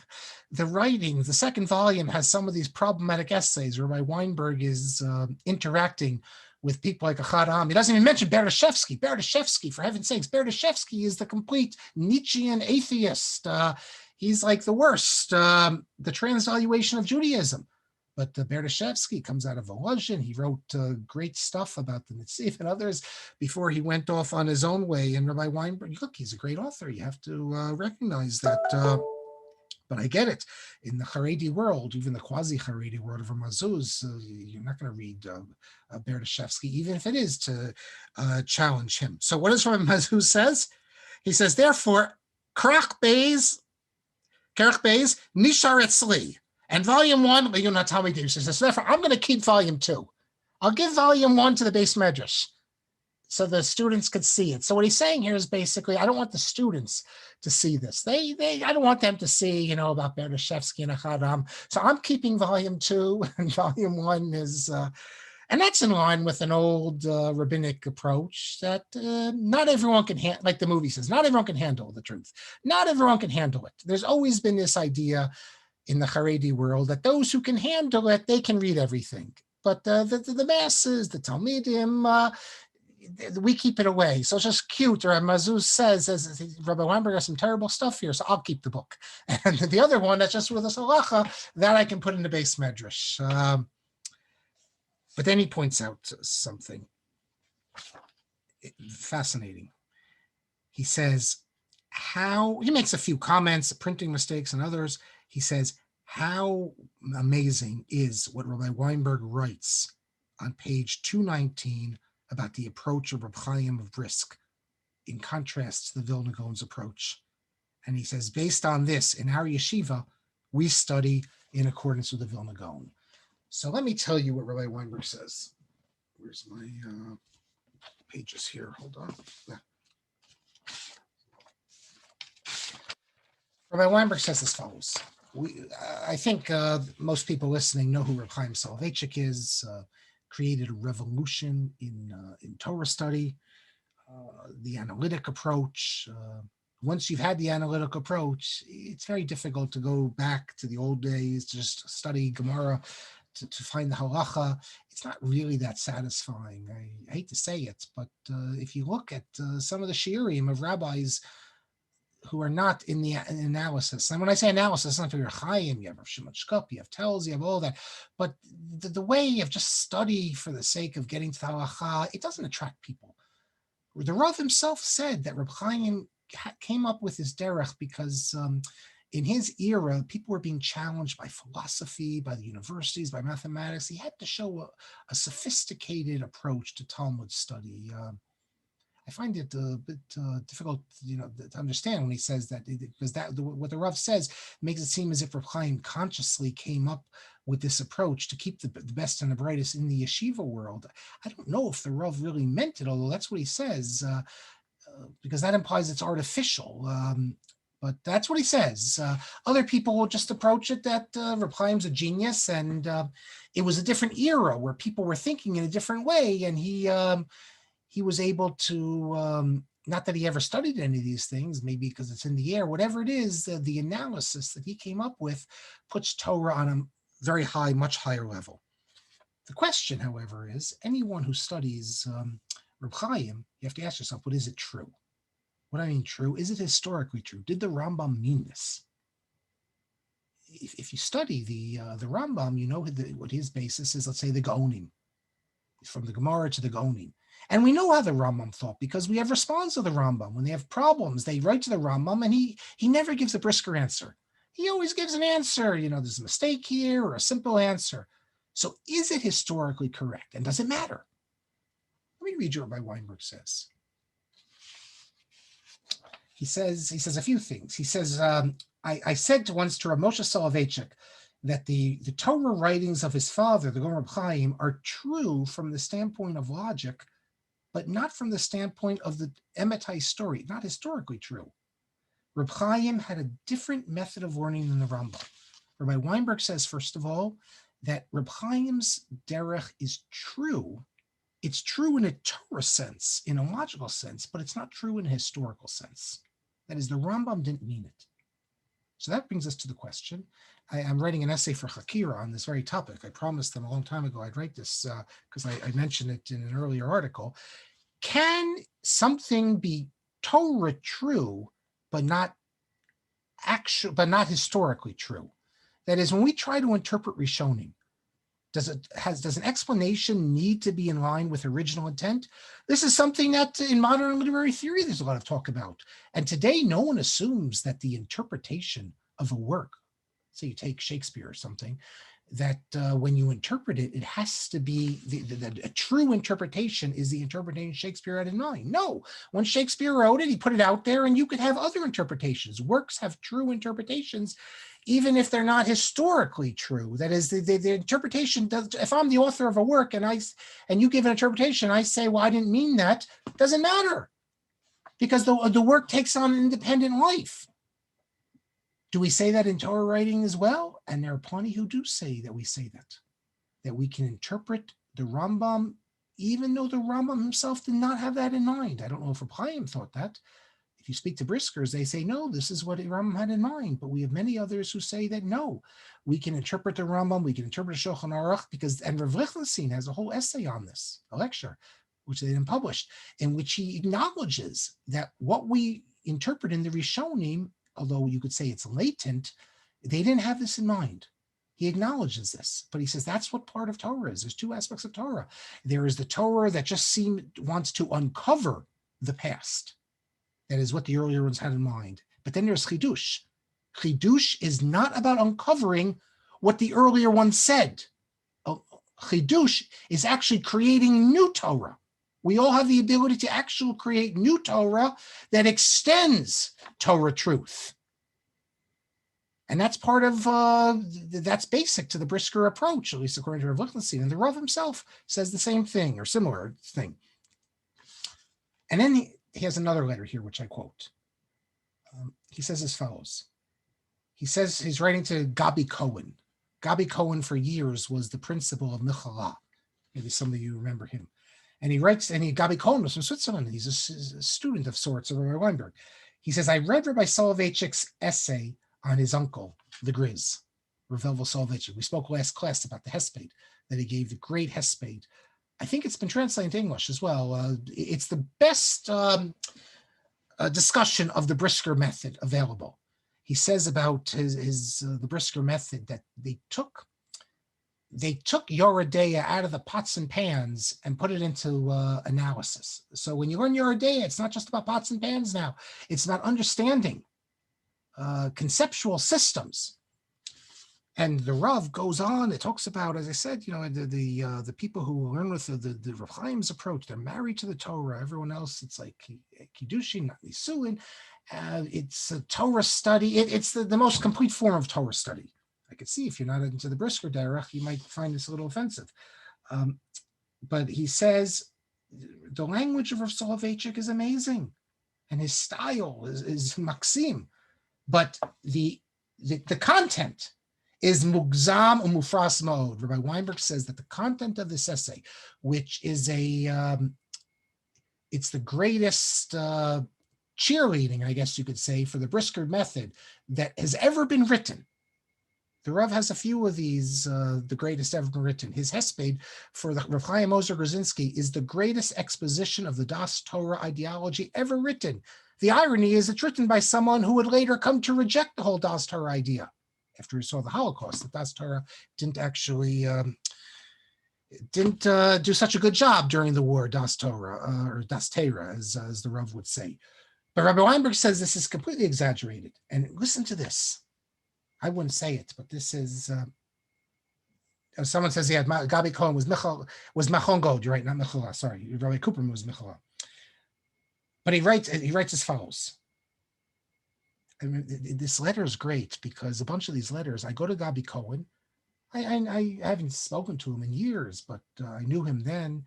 writing, the second volume, has some of these problematic essays. Rabbi Weinberg is interacting with people like Achad Ha'am. He doesn't even mention Bereshevsky. Bereshevsky, for heaven's sakes, Bereshevsky is the complete Nietzschean atheist. He's like the worst, the transvaluation of Judaism. But Bereshevsky comes out of Volozhin. He wrote great stuff about the Netziv and others before he went off on his own way. And Rabbi Weinberg, look, he's a great author. You have to recognize that. But I get it. In the Haredi world, even the quasi-Haredi world of Ramazuz, you're not going to read Bereshevsky, even if it is to challenge him. So what does Ramazuz says? He says, therefore, Kerach Beis, Nishar Etzli. And volume 1, you're not telling me, he says, so therefore, I'm going to keep volume 2. I'll give volume 1 to the base medrash so the students could see it. So what he's saying here is basically, I don't want the students to see this. I don't want them to see, about Bereshevsky and Achad Ha'am. So I'm keeping volume 2, and volume 1 is, and that's in line with an old rabbinic approach that not everyone can handle, like the movie says, not everyone can handle the truth. Not everyone can handle it. There's always been this idea in the Haredi world that those who can handle it, they can read everything. But the masses, the Talmidim, we keep it away. So it's just cute. Or Mazuz says, Rabbi Weinberg has some terrible stuff here, so I'll keep the book. And the other one that's just with us halacha, that I can put in the base medrash. But then he points out something fascinating. He says, he makes a few comments, printing mistakes and others. He says, how amazing is what Rabbi Weinberg writes on page 219 about the approach of Reb Chaim of Brisk in contrast to the Vilna Gaon's approach. And he says, based on this, in our yeshiva, we study in accordance with the Vilna Gaon. So let me tell you what Rabbi Weinberg says. Where's my pages here? Hold on. Yeah. Rabbi Weinberg says as follows. I think most people listening know who Reb Chaim Soloveitchik is. Created a revolution in Torah study, the analytic approach. Once you've had the analytic approach, it's very difficult to go back to the old days, to just study Gemara, to find the halacha. It's not really that satisfying. I hate to say it, but if you look at some of the shiurim of rabbis who are not in the analysis. And when I say analysis, it's not for your Chaim, you have Shimon Shkup, you have Tells, you have all that. But the way of just study for the sake of getting to the halacha, it doesn't attract people. The Rav himself said that Reb Chaim came up with his derech because in his era, people were being challenged by philosophy, by the universities, by mathematics. He had to show a sophisticated approach to Talmud study. I find it a bit difficult, to understand when he says that, because what the Rav says makes it seem as if Reb Chaim consciously came up with this approach to keep the best and the brightest in the yeshiva world. I don't know if the Rav really meant it, although that's what he says, because that implies it's artificial. But that's what he says. Other people will just approach it that Reb Chaim's a genius, and it was a different era where people were thinking in a different way, and he was able to, not that he ever studied any of these things, maybe because it's in the air, whatever it is, the analysis that he came up with puts Torah on a very high, much higher level. The question, however, is anyone who studies Reb Chaim, you have to ask yourself, what is it true? What I mean true, is it historically true? Did the Rambam mean this? If you study the Rambam, you know what his basis is, let's say the Gaonim, from the Gemara to the Gaonim. And we know how the Rambam thought because we have response to the Rambam. When they have problems, they write to the Rambam, and he never gives a Brisker answer. He always gives an answer, there's a mistake here or a simple answer. So is it historically correct? And does it matter? Let me read you what Rabbi Weinberg says. He says a few things. He says, I said once to Rav Moshe Soloveitchik that the Torah writings of his father, the Gaon Reb Chaim, are true from the standpoint of logic, but not from the standpoint of the Emetai story, not historically true. Reb Chaim had a different method of learning than the Rambam. Rabbi Weinberg says, first of all, that Reb Chaim's derech is true. It's true in a Torah sense, in a logical sense, but it's not true in a historical sense. That is, the Rambam didn't mean it. So that brings us to the question. I'm writing an essay for Hakira on this very topic. I promised them a long time ago I'd write this because I mentioned it in an earlier article. Can something be Torah true, but not historically true? That is, when we try to interpret Rishonim, does an explanation need to be in line with original intent? This is something that in modern literary theory there's a lot of talk about. And today no one assumes that the interpretation of a work, say you take Shakespeare or something, that when you interpret it, it has to be a true interpretation is the interpretation Shakespeare had in mind. No, when Shakespeare wrote it, he put it out there, and you could have other interpretations. Works have true interpretations, even if they're not historically true. That is, the interpretation does. If I'm the author of a work and you give an interpretation, I say, well, I didn't mean that. Doesn't matter, because the work takes on an independent life. Do we say that in Torah writing as well? And there are plenty who do say that we say that we can interpret the Rambam, even though the Rambam himself did not have that in mind. I don't know if Reb Chaim thought that. If you speak to Briskers, they say, no, this is what the Rambam had in mind. But we have many others who say that, no, we can interpret the Rambam, we can interpret the Shulchan Aruch, and Rav Lichtenstein has a whole essay on this, a lecture. which they didn't publish, in which he acknowledges that what we interpret in the Rishonim, although you could say it's latent, they didn't have this in mind. He acknowledges this, but he says that's what part of Torah is. There's two aspects of Torah. There is the Torah that just wants to uncover the past. That is what the earlier ones had in mind. But then there's Chidush. Chidush is not about uncovering what the earlier ones said. Chidush is actually creating new Torah. We all have the ability to actually create new Torah that extends Torah truth. And that's part of, that's basic to the Brisker approach, at least according to Rav Lichtenstein. And the Rav himself says the same thing or similar thing. And then he has another letter here, which I quote. He says as follows. He says he's writing to Gabi Cohen. Gabi Cohen for years was the principal of Michala. Maybe some of you remember him. And he writes, Gabi Cohen was from Switzerland. He's a student of sorts of Rabbi Weinberg. He says, I read Rabbi Soloveitchik's essay on his uncle, the Grizz, Rav Soloveitchik. We spoke last class about the Hesped, that he gave the great Hesped. I think it's been translated into English as well. It's the best discussion of the Brisker method available. He says about the Brisker method that they took Yoredeya out of the pots and pans and put it into analysis. So when you learn Yoredeya, it's not just about pots and pans now. It's about understanding conceptual systems. And the Rav goes on, it talks about, as I said, the people who learn with the Rav Chaim's approach, they're married to the Torah. Everyone else, it's like Kiddushin, not Nisuin. It's a Torah study. It's the most complete form of Torah study. I could see if you're not into the Brisker Derech, you might find this a little offensive. But he says the language of Rav Soloveitchik is amazing, and his style is Maxim. But the content is mugzam and mufras mode. Rabbi Weinberg says that the content of this essay, which is it's the greatest cheerleading, I guess you could say, for the Brisker method that has ever been written. The Rav has a few of these, the greatest ever been written. His Hesped for the Rav Chaim Ozer Grzinski is the greatest exposition of the Das Torah ideology ever written. The irony is it's written by someone who would later come to reject the whole Das Torah idea after he saw the Holocaust, that Das Torah didn't actually do such a good job during the war, Das Torah, or Das Torah, as the Rav would say. But Rabbi Weinberg says this is completely exaggerated. And listen to this. I wouldn't say it, but this is, someone says, yeah, Gabi Cohen was Machon Gold. You're right, not Mechala, sorry. Rabbi Cooperman was Mechala. But he writes as follows. I mean, this letter is great because a bunch of these letters, I go to Gabi Cohen. I haven't spoken to him in years, but I knew him then.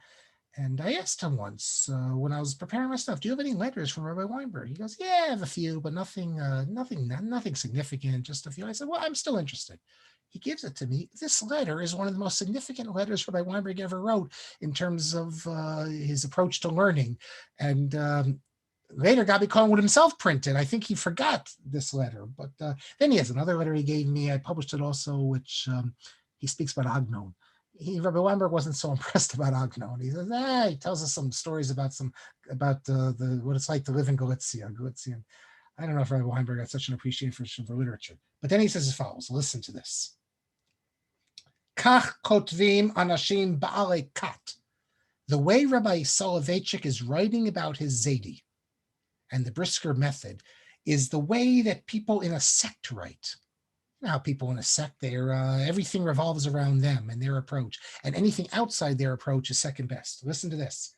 And I asked him once when I was preparing my stuff, do you have any letters from Rabbi Weinberg? He goes, yeah, I have a few, but nothing significant, just a few. I said, well, I'm still interested. He gives it to me. This letter is one of the most significant letters Rabbi Weinberg ever wrote in terms of his approach to learning. And later, Gabi Cohen would himself print it. I think he forgot this letter, but then he has another letter he gave me. I published it also, which he speaks about Agnon. Rabbi Weinberg wasn't so impressed about Agnon. He says, he tells us some stories about the what it's like to live in Galicia. I don't know if Rabbi Weinberg had such an appreciation for literature. But then he says as follows, listen to this. Kach kotvim anashim ba'alei kat. The way Rabbi Soloveitchik is writing about his Zaidi and the Brisker method is the way that people in a sect write. You know how people in a sect, everything revolves around them and their approach, and anything outside their approach is second best. Listen to this.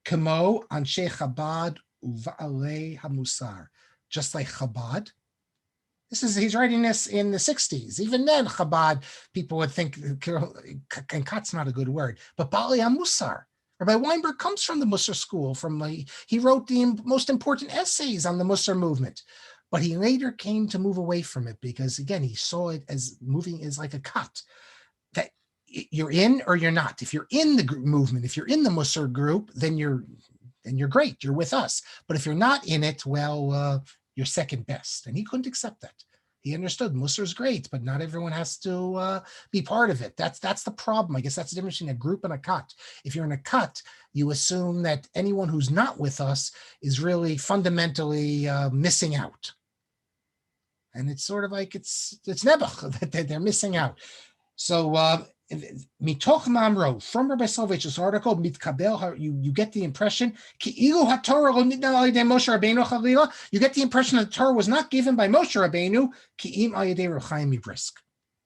Kamo anshe Chabad uva'alei hamusar. Just like Chabad. He's writing this in the 60s. Even then, Chabad, people would think, and kat's not a good word, but Ba'alei hamusar. Rabbi Weinberg comes from the Musar school. He wrote the most important essays on the Musar movement, but he later came to move away from it because, again, he saw it as moving as like a kat, that you're in or you're not. If you're in the movement, if you're in the Musar group, then you're great. You're with us. But if you're not in it, well, you're second best. And he couldn't accept that. He understood Musar is great, but not everyone has to be part of it. That's the problem. I guess that's the difference between a group and a cut. If you're in a cut, you assume that anyone who's not with us is really fundamentally missing out. And it's sort of like it's nebuch that they're missing out. So mitoch mamro, from Rabbi Soloveitch's article, mitkabel, you get the impression you get the impression that the Torah was not given by Moshe Rabbeinu.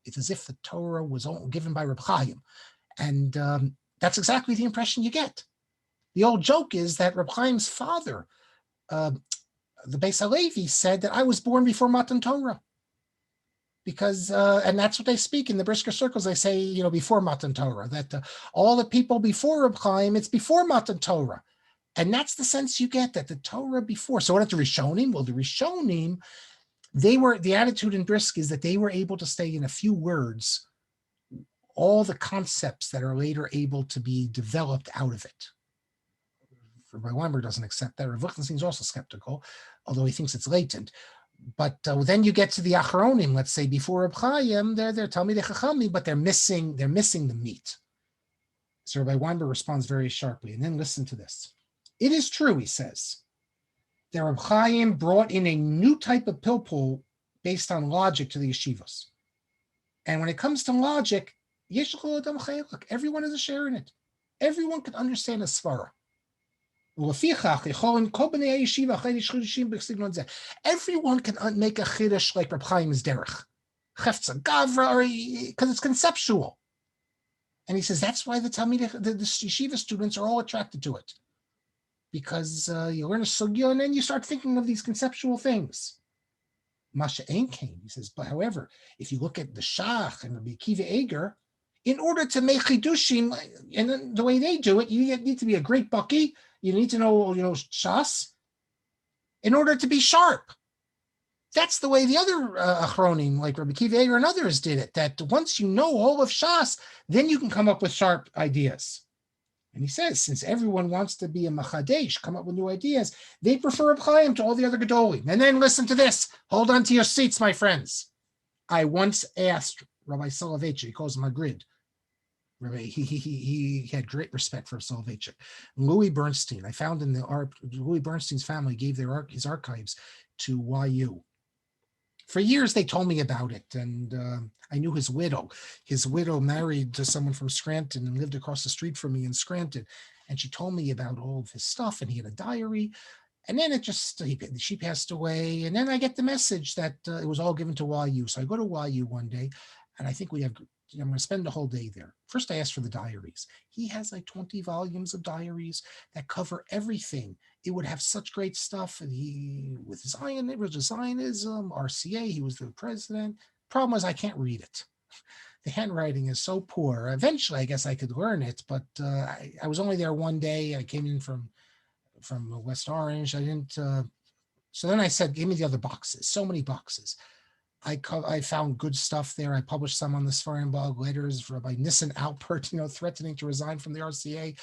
It's as if the Torah was given by Reb Chaim, and that's exactly the impression you get. The old joke is that Reb Chaim's father, the Beis Halevi, said that I was born before Matan Torah. Because, and that's what they speak in the Brisker circles. They say, before Matan Torah, that all the people before Reb Chaim, it's before Matan Torah. And that's the sense you get, that the Torah before. So what are the Rishonim? Well, the Rishonim, the attitude in Brisk is that they were able to say in a few words all the concepts that are later able to be developed out of it. Rabbi Weinberg doesn't accept that. Rav Lichtenstein is also skeptical, although he thinks it's latent. But then you get to the Achronim, let's say before Reb Chaim, they're Talmidei Chachamim, but they're missing the meat. So Rabbi Weinberg responds very sharply, and then listen to this. It is true, he says, that Reb Chaim brought in a new type of pilpul based on logic to the yeshivas. And when it comes to logic, everyone has a share in it. Everyone can understand a svara. Everyone can make a chiddush like Reb Chaim's derech, because it's conceptual. And he says that's why the yeshiva students are all attracted to it, because you learn a sugya and then you start thinking of these conceptual things. Masha Ein Kain, he says, but however, if you look at the Shach and Rabbi Akiva Eger, in order to make chidushim, and the way they do it, you need to be a great baki. You need to know, Shas, in order to be sharp. That's the way the other Achronim, like Rabbi Akiva Eger and others, did it. That once you know all of Shas, then you can come up with sharp ideas. And he says, since everyone wants to be a machadesh, come up with new ideas, they prefer Reb Chaim to all the other gedolim. And then listen to this. Hold on to your seats, my friends. I once asked Rabbi Soloveitchik, he calls him a grid. He had great respect for Soloveitchik. Louis Bernstein, I found in Louis Bernstein's family gave his archives to YU. For years, they told me about it, and I knew his widow. His widow married to someone from Scranton and lived across the street from me in Scranton, and she told me about all of his stuff, and he had a diary, and then she passed away, and then I get the message that it was all given to YU. So I go to YU one day, and I think I'm going to spend the whole day there. First, I asked for the diaries. He has like 20 volumes of diaries that cover everything. It would have such great stuff. And with Zionism, RCA, he was the president. Problem was, I can't read it. The handwriting is so poor. Eventually, I guess I could learn it, but I was only there one day. I came in from West Orange. I didn't. So then I said, give me the other boxes. So many boxes. I found good stuff there. I published some on the Sfarim blog, letters by Nissen Alpert, threatening to resign from the RCA.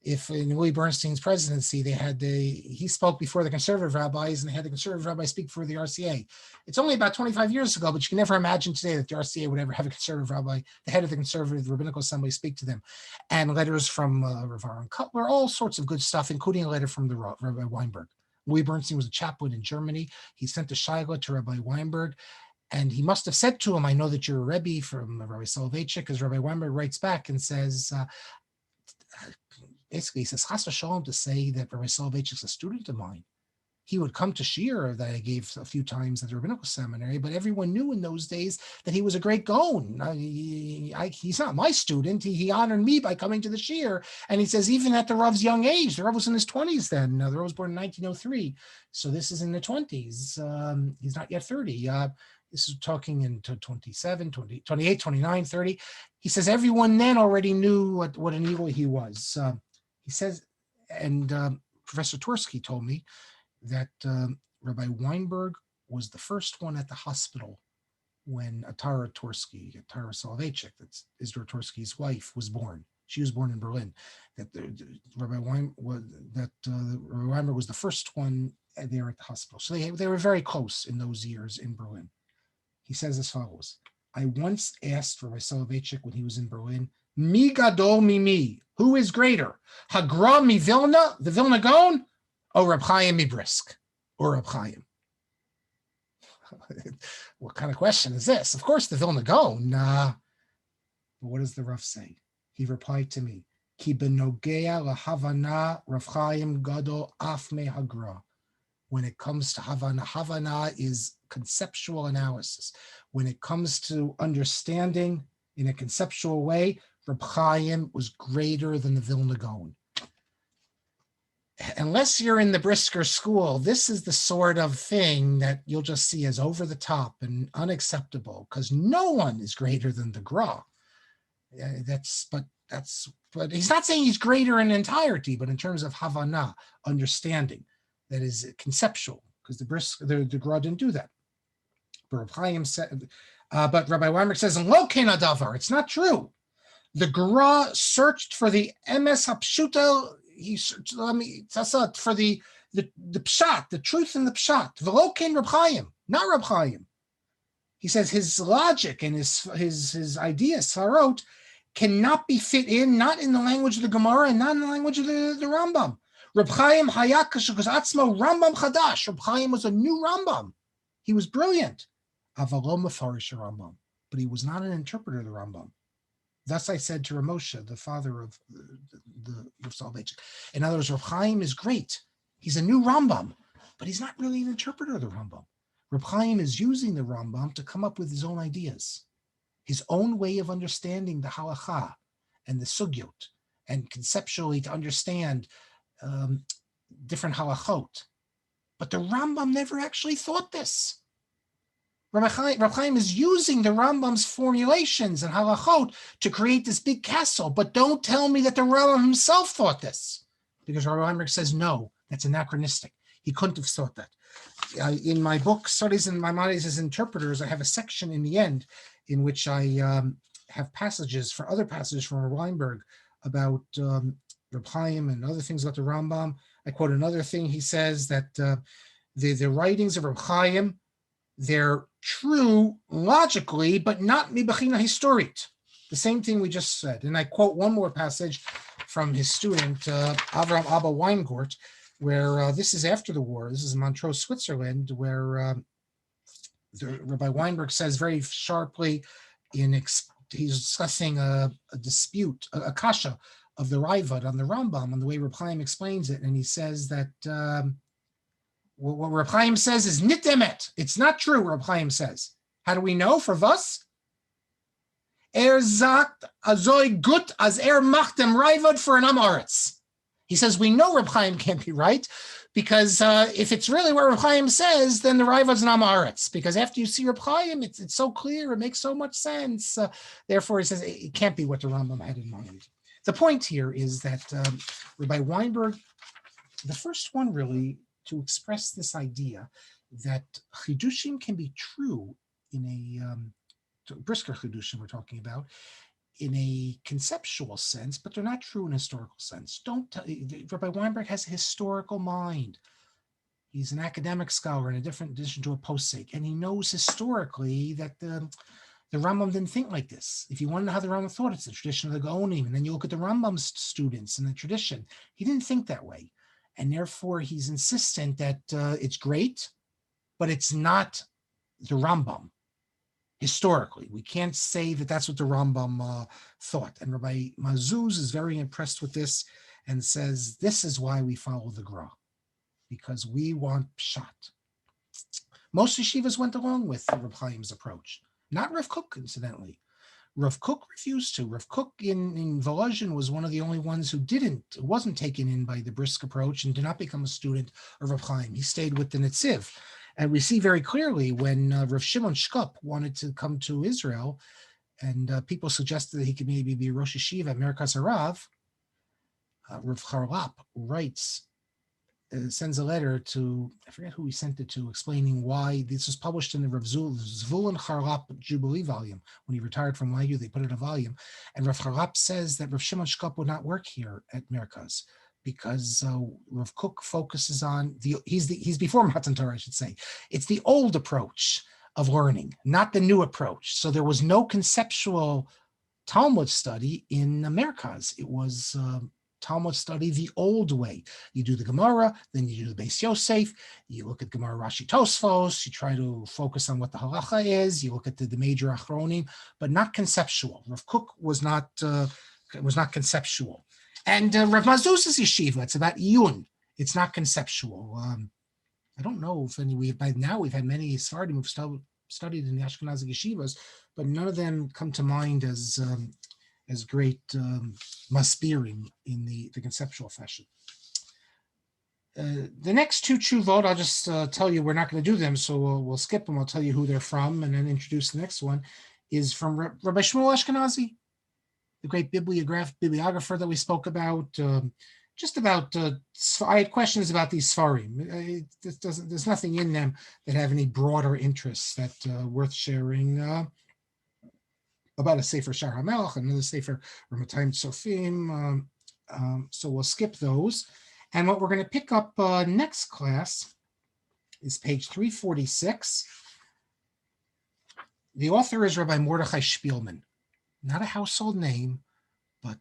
If in Louis Bernstein's presidency, he spoke before the conservative rabbis, and they had the conservative rabbis speak before the RCA. It's only about 25 years ago, but you can never imagine today that the RCA would ever have a conservative rabbi, the head of the conservative rabbinical assembly, speak to them. And letters from Rav Aaron Cutler, all sorts of good stuff, including a letter from the Rabbi Weinberg. Louis Bernstein was a chaplain in Germany. He sent a shayla to Rabbi Weinberg. And he must have said to him, I know that you're a Rebbe from Rabbi Soloveitchik, because Rabbi Weinberg writes back and says, basically, he says, Chas v'shalom, to say that Rabbi Soloveitchik is a student of mine. He would come to Shir that I gave a few times at the rabbinical seminary, but everyone knew in those days that he was a great Gaon. He's not my student. He honored me by coming to the Shir. And he says, even at the Rav's young age, the Rav was in his 20s then. The Rav was born in 1903. So this is in the 20s. He's not yet 30. This is talking into 27, 20, 28, 29, 30. He says everyone then already knew what an eagle he was. He says, and Professor Tversky told me that Rabbi Weinberg was the first one at the hospital when Atara Soloveitchik, that's Isidore Tversky's wife, was born. She was born in Berlin. That Rabbi Weinberg was the first one there at the hospital. So they were very close in those years in Berlin. He says as follows. I once asked Rabbi Soloveitchik when he was in Berlin, Mi gadol mi, who is greater? Hagra mi Vilna, the Vilna Gaon, or Reb Chaim mi Brisk, or Reb Chaim? What kind of question is this? Of course, the Vilna Gaon. But what does the Rav say? He replied to me, Ki benogea lahavana Rav Chaim gadol af me hagra. When it comes to Havana, Havana is conceptual analysis. When it comes to understanding in a conceptual way, Reb Chaim was greater than the Vilna Gaon. Unless you're in the Brisker school, this is the sort of thing that you'll just see as over the top and unacceptable, because no one is greater than the Gra. But he's not saying he's greater in entirety, but in terms of Havana, understanding. That is conceptual, because the Gra didn't do that. But Reb Chaim said, but Rabbi Weinberg says, "Lo kein hadavar." It's not true. The Gra searched for the emes hapshuta. He searched, for the pshat, the truth in the pshat. V'lo kein Reb Chaim, not Reb Chaim. He says his logic and his ideas, sarot, cannot be fit in, not in the language of the Gemara and not in the language of the Rambam. Reb Chaim Rambam Chadash. Reb Chaim was a new Rambam. He was brilliant. Avalo mefarish Rambam, but he was not an interpreter of the Rambam. Thus I said to Ramosha, the father of the Soloveitchik. In other words, Reb Chaim is great. He's a new Rambam, but he's not really an interpreter of the Rambam. Reb Chaim is using the Rambam to come up with his own ideas, his own way of understanding the halacha and the sugyot, and conceptually to understand different halachot. But the Rambam never actually thought this. Reb Chaim is using the Rambam's formulations and halachot to create this big castle, but don't tell me that the Rambam himself thought this, because Rabbi Weinberg says, no, that's anachronistic. He couldn't have thought that. In my book, Studies in Maimonides as Interpreters, I have a section in the end in which I have passages for other passages from Rabbi Weinberg about Reb Chaim and other things about the Rambam. I quote another thing. He says that the writings of Reb Chaim, they're true logically, but not mibachina historit. The same thing we just said. And I quote one more passage from his student, Avram Abba Weingart, where this is after the war. This is Montreux, Switzerland, where Rabbi Weinberg says very sharply, he's discussing a dispute, a kasha of the Ravad on the Rambam, and the way Reb Chaim explains it. And he says that what Reb Chaim says is nit emet. It's not true, Reb Chaim says. How do we know? For us? Sagt azoy gut as macht dem Ravad for an amaretz. He says, we know Reb Chaim can't be right, because if it's really what Reb Chaim says, then the Rivad's an Amaretz, because after you see Reb Chaim, it's so clear, it makes so much sense. Therefore, he says it can't be what the Rambam had in mind. The point here is that Rabbi Weinberg, the first one really to express this idea that chidushim can be true in a Brisker chidushim we're talking about, in a conceptual sense, but they're not true in a historical sense. Rabbi Weinberg has a historical mind. He's an academic scholar in addition to a postsec, and he knows historically that the Rambam didn't think like this. If you want to know how the Rambam thought, it's the tradition of the Gaonim, and then you look at the Rambam's students and the tradition. He didn't think that way, and therefore he's insistent that it's great, but it's not the Rambam. Historically, we can't say that that's what the Rambam thought. And Rabbi Mazuz is very impressed with this and says, this is why we follow the Gra, because we want pshat. Most yeshivas went along with Reb Chaim's approach, not Rav Kook, incidentally. Rav Kook refused to. Rav Kook in Volozhin was one of the only ones who wasn't taken in by the Brisk approach and did not become a student of Reb Chaim. He stayed with the Netziv. And we see very clearly when Rav Shimon Shkup wanted to come to Israel, and people suggested that he could maybe be Rosh Yeshiva at Merkaz Harav, Rav Charlap writes, sends a letter to, I forget who he sent it to, explaining why this was published in the Rav Zvulun Charlap Jubilee volume. When he retired from YU, they put it in a volume. And Rav Charlap says that Rav Shimon Shkup would not work here at Merkaz, because Rav Kook focuses on he's before Matan Torah, I should say. It's the old approach of learning, not the new approach. So there was no conceptual Talmud study in Merkaz. It was Talmud study the old way. You do the Gemara, then you do the Beis Yosef, you look at Gemara Rashi Tosfos, you try to focus on what the halacha is, you look at the major achronim, but not conceptual. Rav Kook was not conceptual. And Rav Mazuz's yeshiva, it's about Iyun. It's not conceptual. I don't know if we've had many Sfardim who've studied in the Ashkenazi yeshivas, but none of them come to mind as great maspirim in the conceptual fashion. The next two tshuvot, I'll just tell you, we're not going to do them, so we'll skip them. I'll tell you who they're from and then introduce the next one, is from Rabbi Shmuel Ashkenazi, the great bibliographer that we spoke about. I had questions about these Sfarim. There's nothing in them that have any broader interests that worth sharing. About a Sefer Shar HaMelech, another Sefer Ramatayim Sofim. So we'll skip those. And what we're going to pick up next class is page 346. The author is Rabbi Mordechai Spielman. Not a household name, but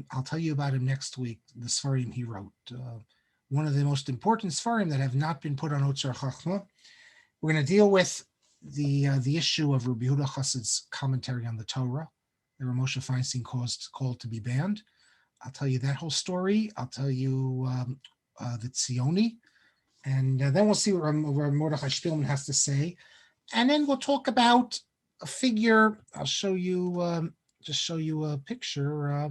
I'll tell you about him next week, the Sfarim he wrote. One of the most important Sfarim that have not been put on Otzar Chachma. We're going to deal with the issue of Rabbi Yehuda Chassid's commentary on the Torah that Ramosha Feinstein called to be banned. I'll tell you that whole story. I'll tell you the Tzioni, and then we'll see what Mordechai Spielman has to say. And then we'll talk about a figure. I'll show you, just show you a picture.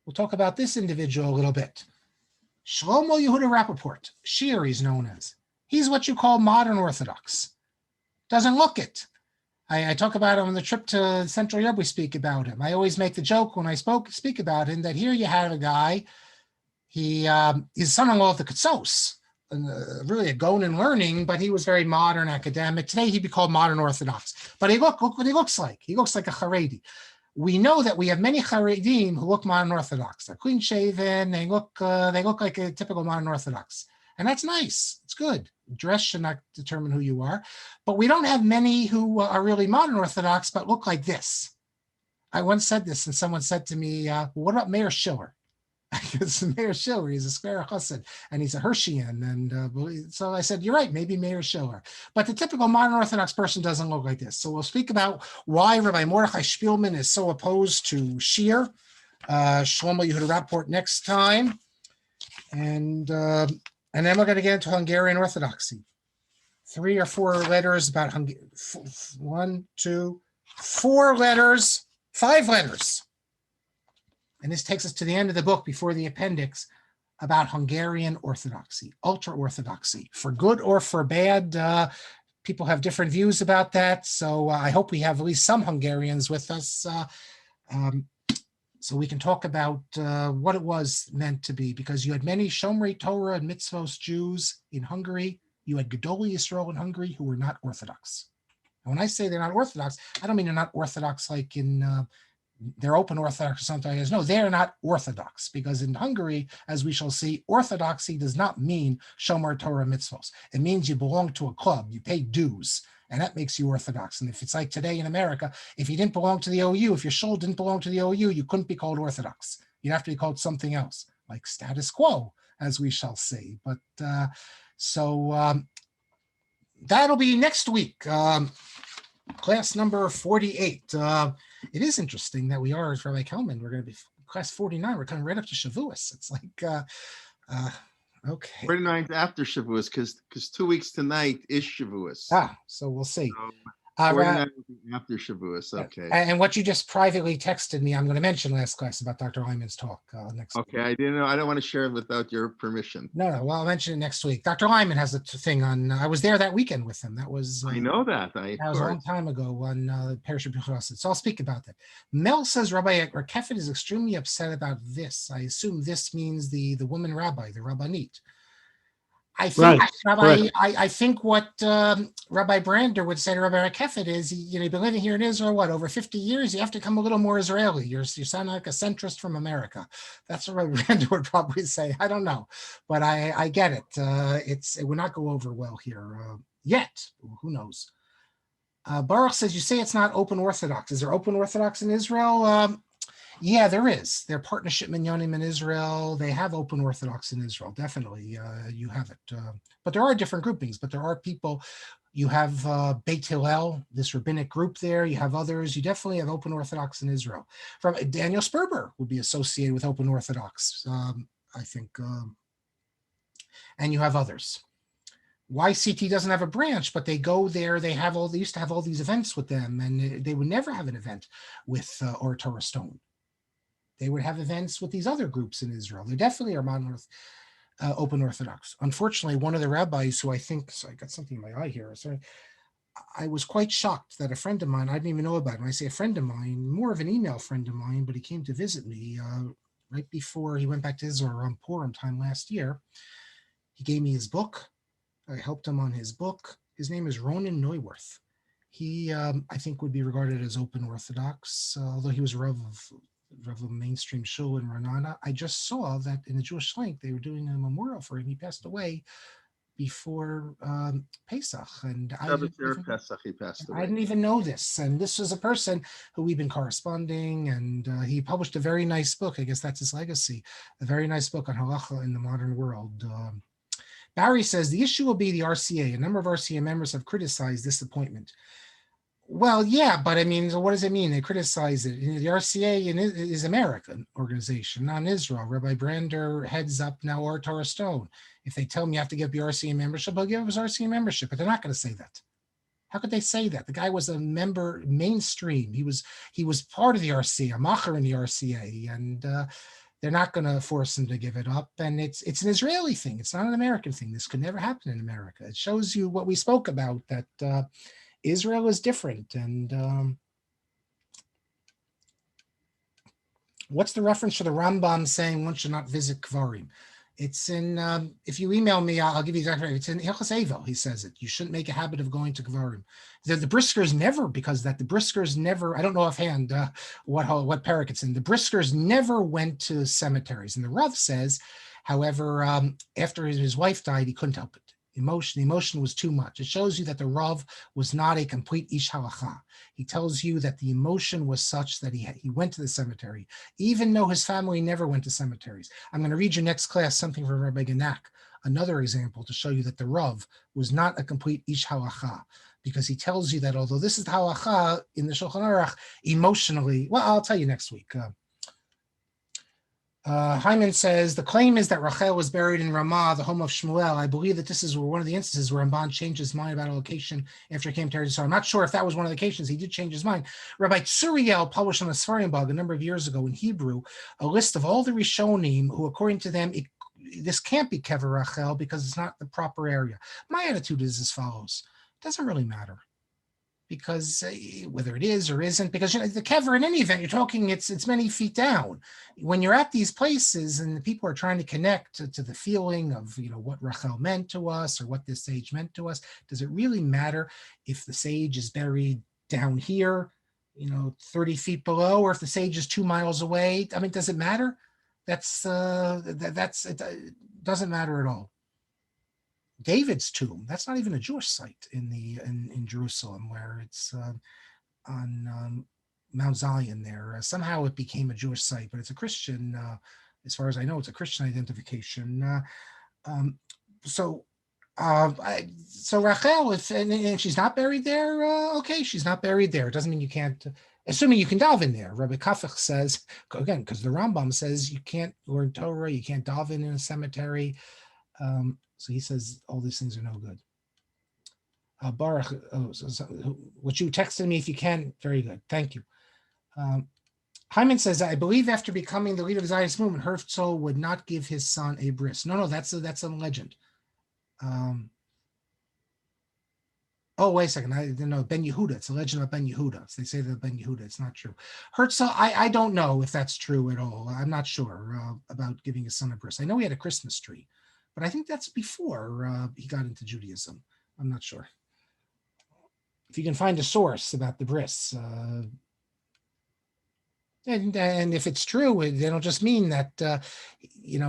We'll talk about this individual a little bit. Shlomo Yehuda Rappaport, Shir he's known as. He's what you call modern Orthodox. Doesn't look it. I talk about him on the trip to Central Europe. We speak about him. I always make the joke when I speak about him that here you have a guy. He's son-in-law of the Ketsos, really a Gaon in learning, but he was very modern, academic. Today he'd be called modern Orthodox. But look what he looks like. He looks like a Haredi. We know that we have many Haredim who look modern Orthodox. They're clean-shaven. They look like a typical modern Orthodox. And that's nice. It's good. Dress should not determine who you are. But we don't have many who are really modern Orthodox but look like this. I once said this, and someone said to me, well, what about Meir Schiller? Because Meir Schiller, he's a square chassid, and he's a Hirschian. And so I said, you're right, maybe Meir Schiller. But the typical modern Orthodox person doesn't look like this. So we'll speak about why Rabbi Mordechai Spielman is so opposed to Shir, Shlomo Yehuda Rappaport next time. And then we're going to get into Hungarian Orthodoxy. 3 or 4 letters about 1, 2, 4 letters, 5 letters. And this takes us to the end of the book before the appendix about Hungarian Orthodoxy, ultra-Orthodoxy, for good or for bad. People have different views about that. So I hope we have at least some Hungarians with us. So we can talk about what it was meant to be, because you had many Shomrei Torah and Mitzvos Jews in Hungary. You had Gedolei Yisrael in Hungary who were not Orthodox. And when I say they're not Orthodox, I don't mean they're not Orthodox like in they're open Orthodox or something like that. No, they're not Orthodox, because in Hungary, as we shall see, Orthodoxy does not mean Shomer Torah Mitzvos. It means you belong to a club, you pay dues. And that makes you Orthodox. And if it's like today in America, if you didn't belong to the OU, if your shul didn't belong to the OU, you couldn't be called Orthodox. You'd have to be called something else, like status quo, as we shall see. But that'll be next week, class number 48. It is interesting that we are, as Rabbi Kelman, we're going to be class 49. We're coming right up to Shavuos. It's like, okay. 49th after Shavuos, because 2 weeks tonight is Shavuos. So we'll see. 49 after Shavuos, okay. And what you just privately texted me, I'm going to mention last class about Dr. Lyman's talk next week. Okay, I didn't know. I don't want to share it without your permission. No. Well, I'll mention it next week. Dr. Lyman has a thing on. I was there that weekend with him. That was. I know that. That was a long time ago on Parish of Bichrosid. So I'll speak about that. Mel says Rabbi Rakefet is extremely upset about this. I assume this means the woman rabbi, the Rabbanit. I think, right. I think what Rabbi Brander would say to Rabbi Rakefet is, you've been living here in Israel, over 50 years? You have to become a little more Israeli. You sound like a centrist from America. That's what Rabbi Brander would probably say. I don't know, but I get it. It would not go over well here. yet. Who knows? Baruch says, you say it's not open Orthodox. Is there open Orthodox in Israel? Yeah, there is. Their partnership minyanim in Israel, they have open Orthodox in Israel. Definitely, you have it. But there are different groupings. But there are people. You have Beit Hillel, this rabbinic group there. You have others. You definitely have open Orthodox in Israel. From Daniel Sperber would be associated with open Orthodox, I think. And you have others. YCT doesn't have a branch, but they go there. They used to have all these events with them, and they would never have an event with Or Torah Stone. They would have events with these other groups in Israel. They definitely are open Orthodox. Unfortunately, one of the rabbis who I think, so I got something in my eye here. Sorry, I was quite shocked that a friend of mine, I didn't even know about him. When I say a friend of mine, more of an email friend of mine, but he came to visit me right before he went back to Israel around Purim time last year. He gave me his book. I helped him on his book. His name is Ronan Neuwirth. He, I think, would be regarded as open Orthodox, although he was a Rav of mainstream shul in Ranana. I just saw that in the Jewish Link, they were doing a memorial for him. He passed away before Pesach. And I didn't even know this. And this was a person who we've been corresponding, and he published a very nice book. I guess that's his legacy, a very nice book on halacha in the modern world. Barry says, the issue will be the RCA. A number of RCA members have criticized this appointment. Well, yeah, but I mean, so what does it mean? They criticize it. The RCA is American organization, not Israel. Rabbi Brander heads up now Or Torah Stone. If they tell him you have to give the RCA membership, I'll give his RCA membership, but they're not going to say that. How could they say that? The guy was a member mainstream. He was part of the RCA, a macher in the RCA, and they're not going to force him to give it up. And it's an Israeli thing. It's not an American thing. This could never happen in America. It shows you what we spoke about, that Israel is different. And what's the reference to the Rambam saying one should not visit Kvarim? It's in, if you email me, I'll give you exactly. It's in Hilchos Evel. He says it. You shouldn't make a habit of going to Kvarim. The Briskers never, because the Briskers never, I don't know offhand what parak it's in. The Briskers never went to cemeteries. And the Rav says, however, after his wife died, he couldn't help it. The emotion was too much. It shows you that the Rav was not a complete ish halacha. He tells you that the emotion was such that he went to the cemetery, even though his family never went to cemeteries. I'm going to read your next class something from Rabbi Genak, another example to show you that the Rav was not a complete ish halacha, because he tells you that although this is the halacha in the Shulchan Aruch, emotionally, well, I'll tell you next week. Hyman says, the claim is that Rachel was buried in Ramah, the home of Shmuel. I believe that this is one of the instances where Ramban changed his mind about a location after he came to Eretz Yisrael. I'm not sure if that was one of the occasions. He did change his mind. Rabbi Tzuriel published on the Sfarim blog a number of years ago in Hebrew a list of all the Rishonim who, according to them, this can't be Kever Rachel because it's not the proper area. My attitude is as follows. It doesn't really matter, because whether it is or isn't, because the kever, in any event, you're talking, it's many feet down. When you're at these places and the people are trying to connect to the feeling of, what Rachel meant to us or what this sage meant to us, does it really matter if the sage is buried down here, 30 feet below, or if the sage is 2 miles away? I mean, does it matter? It doesn't matter at all. David's tomb, that's not even a Jewish site in Jerusalem, where it's on Mount Zion there. Somehow it became a Jewish site, but it's a Christian, as far as I know, it's a Christian identification. So Rachel, and she's not buried there, okay, she's not buried there. It doesn't mean you can't, assuming you can daven there. Rabbi Kafich says, again, because the Rambam says you can't learn Torah, you can't daven in a cemetery. So he says all these things are no good. Baruch, what you texted me, if you can, very good. Thank you. Hyman says, I believe after becoming the leader of the Zionist movement, Herzl would not give his son a bris. No, that's a legend. Wait a second. I didn't know. Ben Yehuda. It's a legend about Ben Yehuda. So they say that Ben Yehuda. It's not true. Herzl, I don't know if that's true at all. I'm not sure about giving his son a bris. I know he had a Christmas tree, but I think that's before he got into Judaism. I'm not sure. If you can find a source about the bris. And if it's true, they don't just mean that,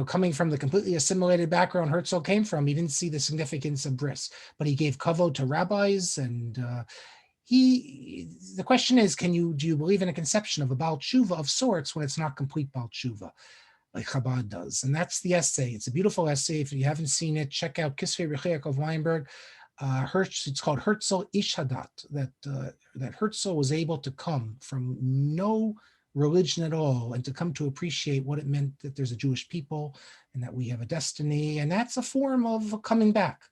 coming from the completely assimilated background Herzl came from, he didn't see the significance of bris, but he gave kavod to rabbis. And the question is, do you believe in a conception of a Baal Tshuva of sorts when it's not complete Baal Tshuva, like Chabad does? And that's the essay. It's a beautiful essay. If you haven't seen it, check out Kisvei Rechiach of Weinberg. It's called Herzl Ish Hadat, that Herzl was able to come from no religion at all and to come to appreciate what it meant that there's a Jewish people and that we have a destiny. And that's a form of coming back.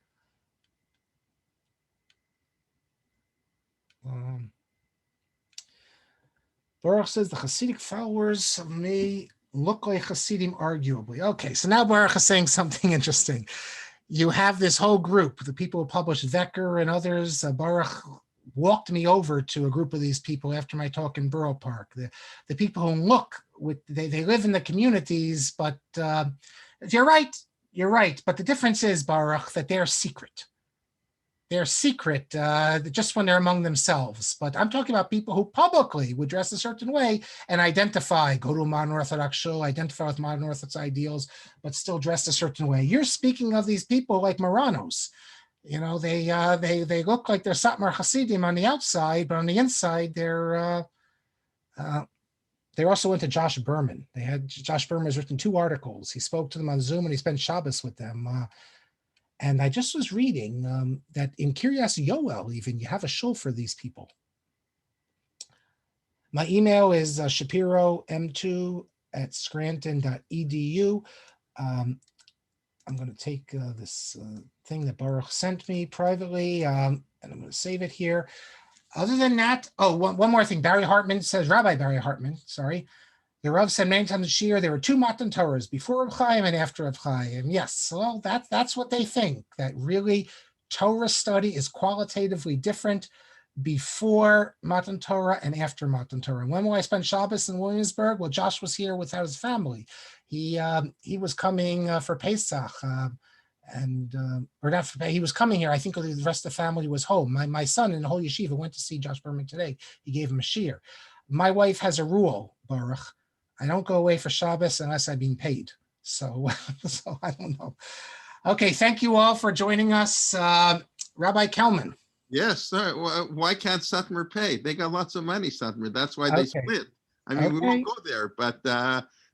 Baruch says the Hasidic followers may look like Hasidim arguably. Okay, so now Baruch is saying something interesting. You have this whole group, the people who published Vecker and others. Baruch walked me over to a group of these people after my talk in Borough Park. The people who look, they live in the communities, but you're right. But the difference is, Baruch, that they're secret. They're secret just when they're among themselves. But I'm talking about people who publicly would dress a certain way and go to a modern Orthodox show, identify with modern Orthodox ideals, but still dress a certain way. You're speaking of these people like Marranos. They look like they're Satmar Hasidim on the outside, but on the inside, they're also into Josh Berman. Josh Berman has written 2 articles. He spoke to them on Zoom and he spent Shabbos with them. And I just was reading that in Kiryas Yoel, even, you have a shul for these people. My email is shapiro m2@scranton.edu. I'm going to take this thing that Baruch sent me privately, and I'm going to save it here. Other than that, one more thing. Rabbi Barry Hartman, sorry. The Rav said many times this year there were 2 Matan Torahs, before Reb Chaim and after Reb Chaim. Yes, well, that's what they think, that really Torah study is qualitatively different before Matan Torah and after Matan Torah. When will I spend Shabbos in Williamsburg? Well, Josh was here without his family. He was coming for Pesach, he was coming here. I think the rest of the family was home. My son in the whole yeshiva went to see Josh Berman today. He gave him a shiur. My wife has a rule, Baruch. I don't go away for Shabbos unless I'm being paid. So I don't know. Okay, thank you all for joining us. Rabbi Kelman. Yes, why can't Satmar pay? They got lots of money, Satmar. That's why they split. I mean, we won't go there, but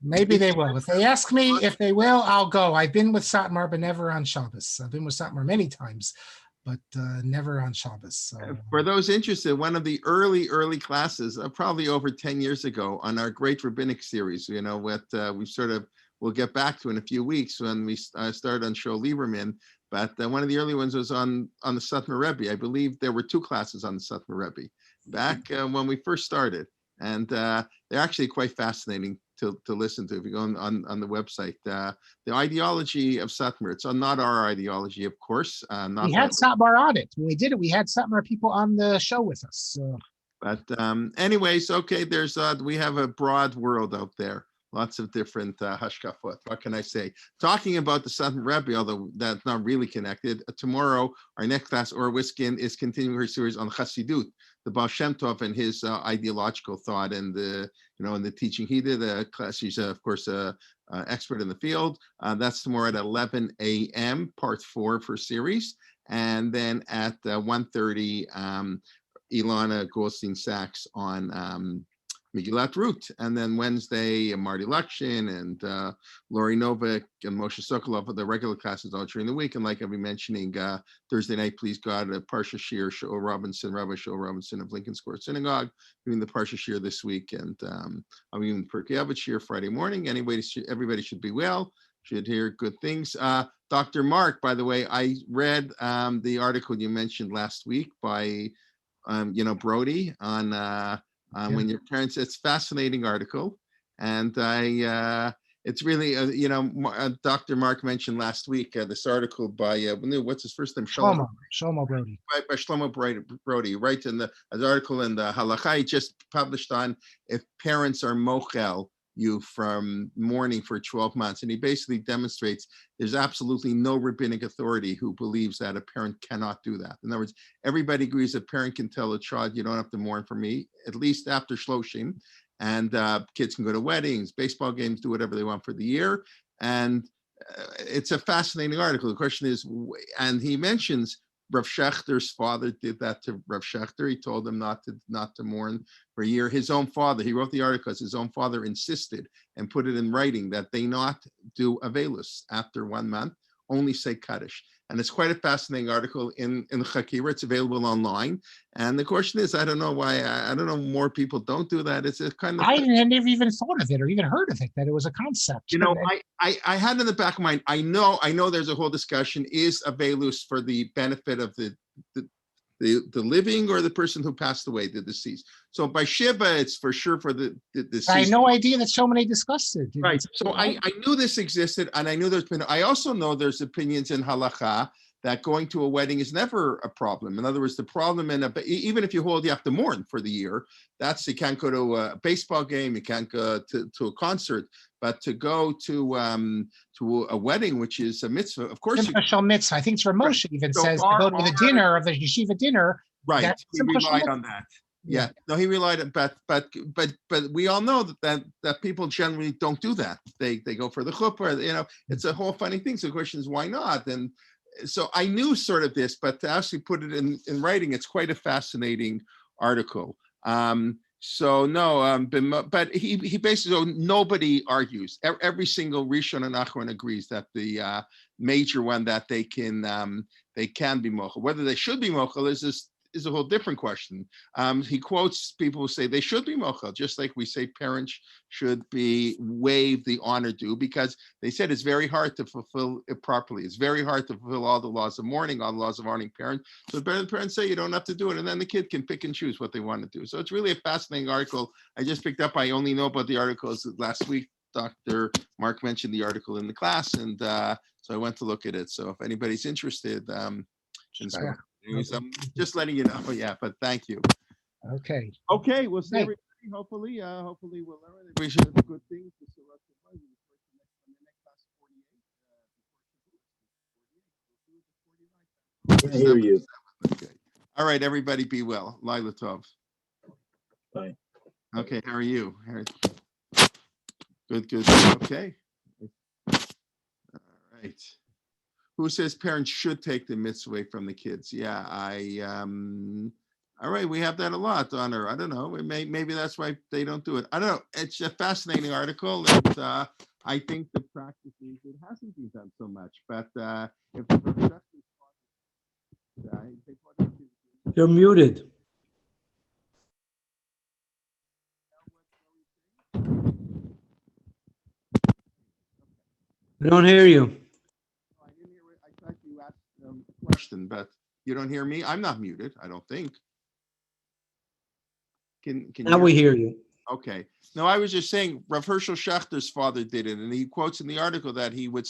maybe they will. If they ask me if they will, I'll go. I've been with Satmar, but never on Shabbos. I've been with Satmar many times, but never on Shabbos. So. For those interested, one of the early classes, probably over 10 years ago, on our Great Rabbinic series, we'll get back to in a few weeks when we start on Show Lieberman. But one of the early ones was on the Satmar Rebbe. I believe there were 2 classes on the Satmar Rebbe back when we first started. And they're actually quite fascinating to listen to if you go on the website. The ideology of Satmar, it's not our ideology, of course. We had Satmar on it. When we did it, we had Satmar people on the show with us. So. But anyways, okay, we have a broad world out there. Lots of different hashkafot. What can I say? Talking about the Satmar Rebbe, although that's not really connected. Tomorrow, our next class, Or Wiskin, is continuing her series on Chassidut, the Baal Shem Tov and his ideological thought and the teaching he did. She's of course an expert in the field. That's tomorrow at 11 a.m. Part 4 for series, and then at 1:30, Ilana Goldstein-Sachs on Megillat Ruth, and then Wednesday, Marty Lukshin and Lori Novak and Moshe Sokolov, the regular classes all during the week. And like I've been mentioning, Thursday night, please God, Parsha Shir, Rabbi Shaul Robinson of Lincoln Square Synagogue, doing the Parsha Shir this week, and I'll be doing the Pirkei Avot Shir Friday morning. Anyway, everybody should be well, should hear good things. Dr. Marc, by the way, I read the article you mentioned last week by, Brody on when your parents. It's a fascinating article, and it's really Dr. Marc mentioned last week this article by what's his first name? Shlomo Brody. By Shlomo Brody, right? In the article in the Halacha he just published on if parents are mochel you from mourning for 12 months, and he basically demonstrates there's absolutely no rabbinic authority who believes that a parent cannot do that. In other words, everybody agrees a parent can tell a child, you don't have to mourn for me, at least after Shloshim, and kids can go to weddings, baseball games, do whatever they want for the year. And it's a fascinating article. The question is, and he mentions Rav Schechter's father did that to Rav Schechter. He told him not to mourn for a year. His own father, he wrote the article because his own father insisted and put it in writing that they not do Avelus after 1 month, only say Kaddish. And it's quite a fascinating article in Chakira. It's available online. And the question is, I don't know why, I don't know more people don't do that. It's a kind of... I never even thought of it or even heard of it, that it was a concept. You know, I had in the back of my mind, I know there's a whole discussion, is Avelus for the benefit of the living or the person who passed away, the deceased. So by Shiva, it's for sure for the deceased. I had no idea that so many discussed it. Right. So I knew this existed, and I knew I also know there's opinions in halakha that going to a wedding is never a problem. In other words, the problem even if you have to mourn for the year, you can't go to a baseball game, you can't go to a concert, but to go to a wedding, which is a mitzvah, of course. Special mitzvah. I think it's Moshe even says to go to the dinner of the yeshiva dinner. Right. He relied on that. Yeah. No, he relied on, but we all know that people generally don't do that. They go for the chuppah. It's a whole funny thing. So the question is, why not? And so I knew sort of this, but to actually put it in writing, it's quite a fascinating article. So no, but he basically, so nobody argues. Every single Rishon and Achron agrees that the major one that they can be mochel. Whether they should be mochel is a whole different question. He quotes people who say they should be mochel, just like we say parents should be waive the honor due, because they said it's very hard to fulfill it properly. It's very hard to fulfill all the laws of mourning, all the laws of honoring parents. So better the parents say you don't have to do it, and then the kid can pick and choose what they want to do. So it's really a fascinating article. I just picked up. I only know about the articles last week. Dr. Marc mentioned the article in the class, and so I went to look at it. So if anybody's interested, anyways, I'm just letting you know. Yeah, but thank you. Okay. Okay, we'll see everybody. Hopefully we'll learn. We should have good things to select the next class 48. I hear you. Okay. All right, everybody be well. Laila Tov. Bye. Okay, how are you? Good. Okay. All right. Who says parents should take the mitzvah away from the kids? Yeah, all right, we have that a lot on her. I don't know. Maybe that's why they don't do it. I don't know. It's a fascinating article, and I think the practice is it hasn't been done so much. But if You're muted. I don't hear you. I didn't hear it. I thought you asked a question, but you don't hear me. I'm not muted, I don't think. Can Now we hear you. Okay. No, I was just saying Rav Herschel Schachter's father did it, and he quotes in the article that he went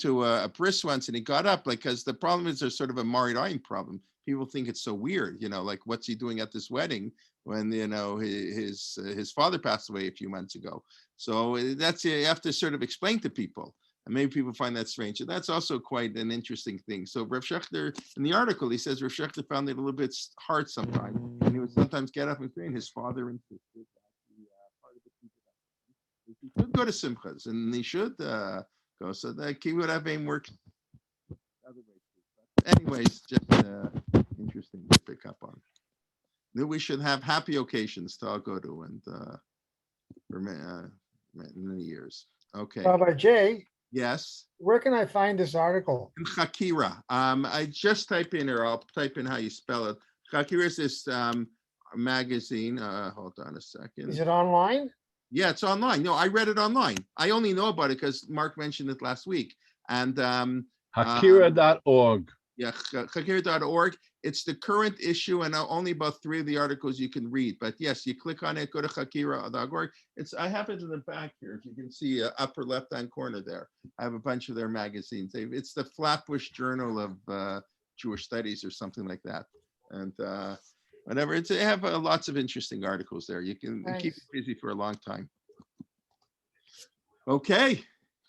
to a bris once and he got up, because the problem is there's sort of a Marit Ayin problem. People think it's so weird, like what's he doing at this wedding when his father passed away a few months ago. So that's, you have to sort of explain to people. And maybe people find that strange. And that's also quite an interesting thing. So Rav Schechter, in the article, he says Rav Schechter found it a little bit hard sometimes. And he would sometimes get up and say, and his father insisted that part of he should go to Simchas, and he should go. So the Kibbutz Avim works other ways too. But anyways, just interesting to pick up on. That we should have happy occasions to all go to, and for many years. Okay. Rabbi Jay, Yes. where can I find this article? In Chakira. I just type in here. I'll type in how you spell it. Chakira is this magazine. Hold on a second. Is it online? Yeah, it's online. No, I read it online. I only know about it because Marc mentioned it last week. And Hakira.org. Yeah, Chakira.org. It's the current issue, and only about 3 of the articles you can read. But yes, you click on it, go to Chakira.org. I have it in the back here. If you can see upper left-hand corner there, I have a bunch of their magazines. It's the Flatbush Journal of Jewish Studies or something like that. And whatever, they have lots of interesting articles there. You can keep it busy for a long time. Okay,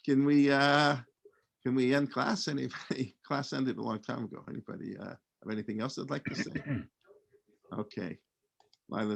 can we end class? Anybody? Class ended a long time ago. Anybody have anything else they'd like to say? Okay. Lila.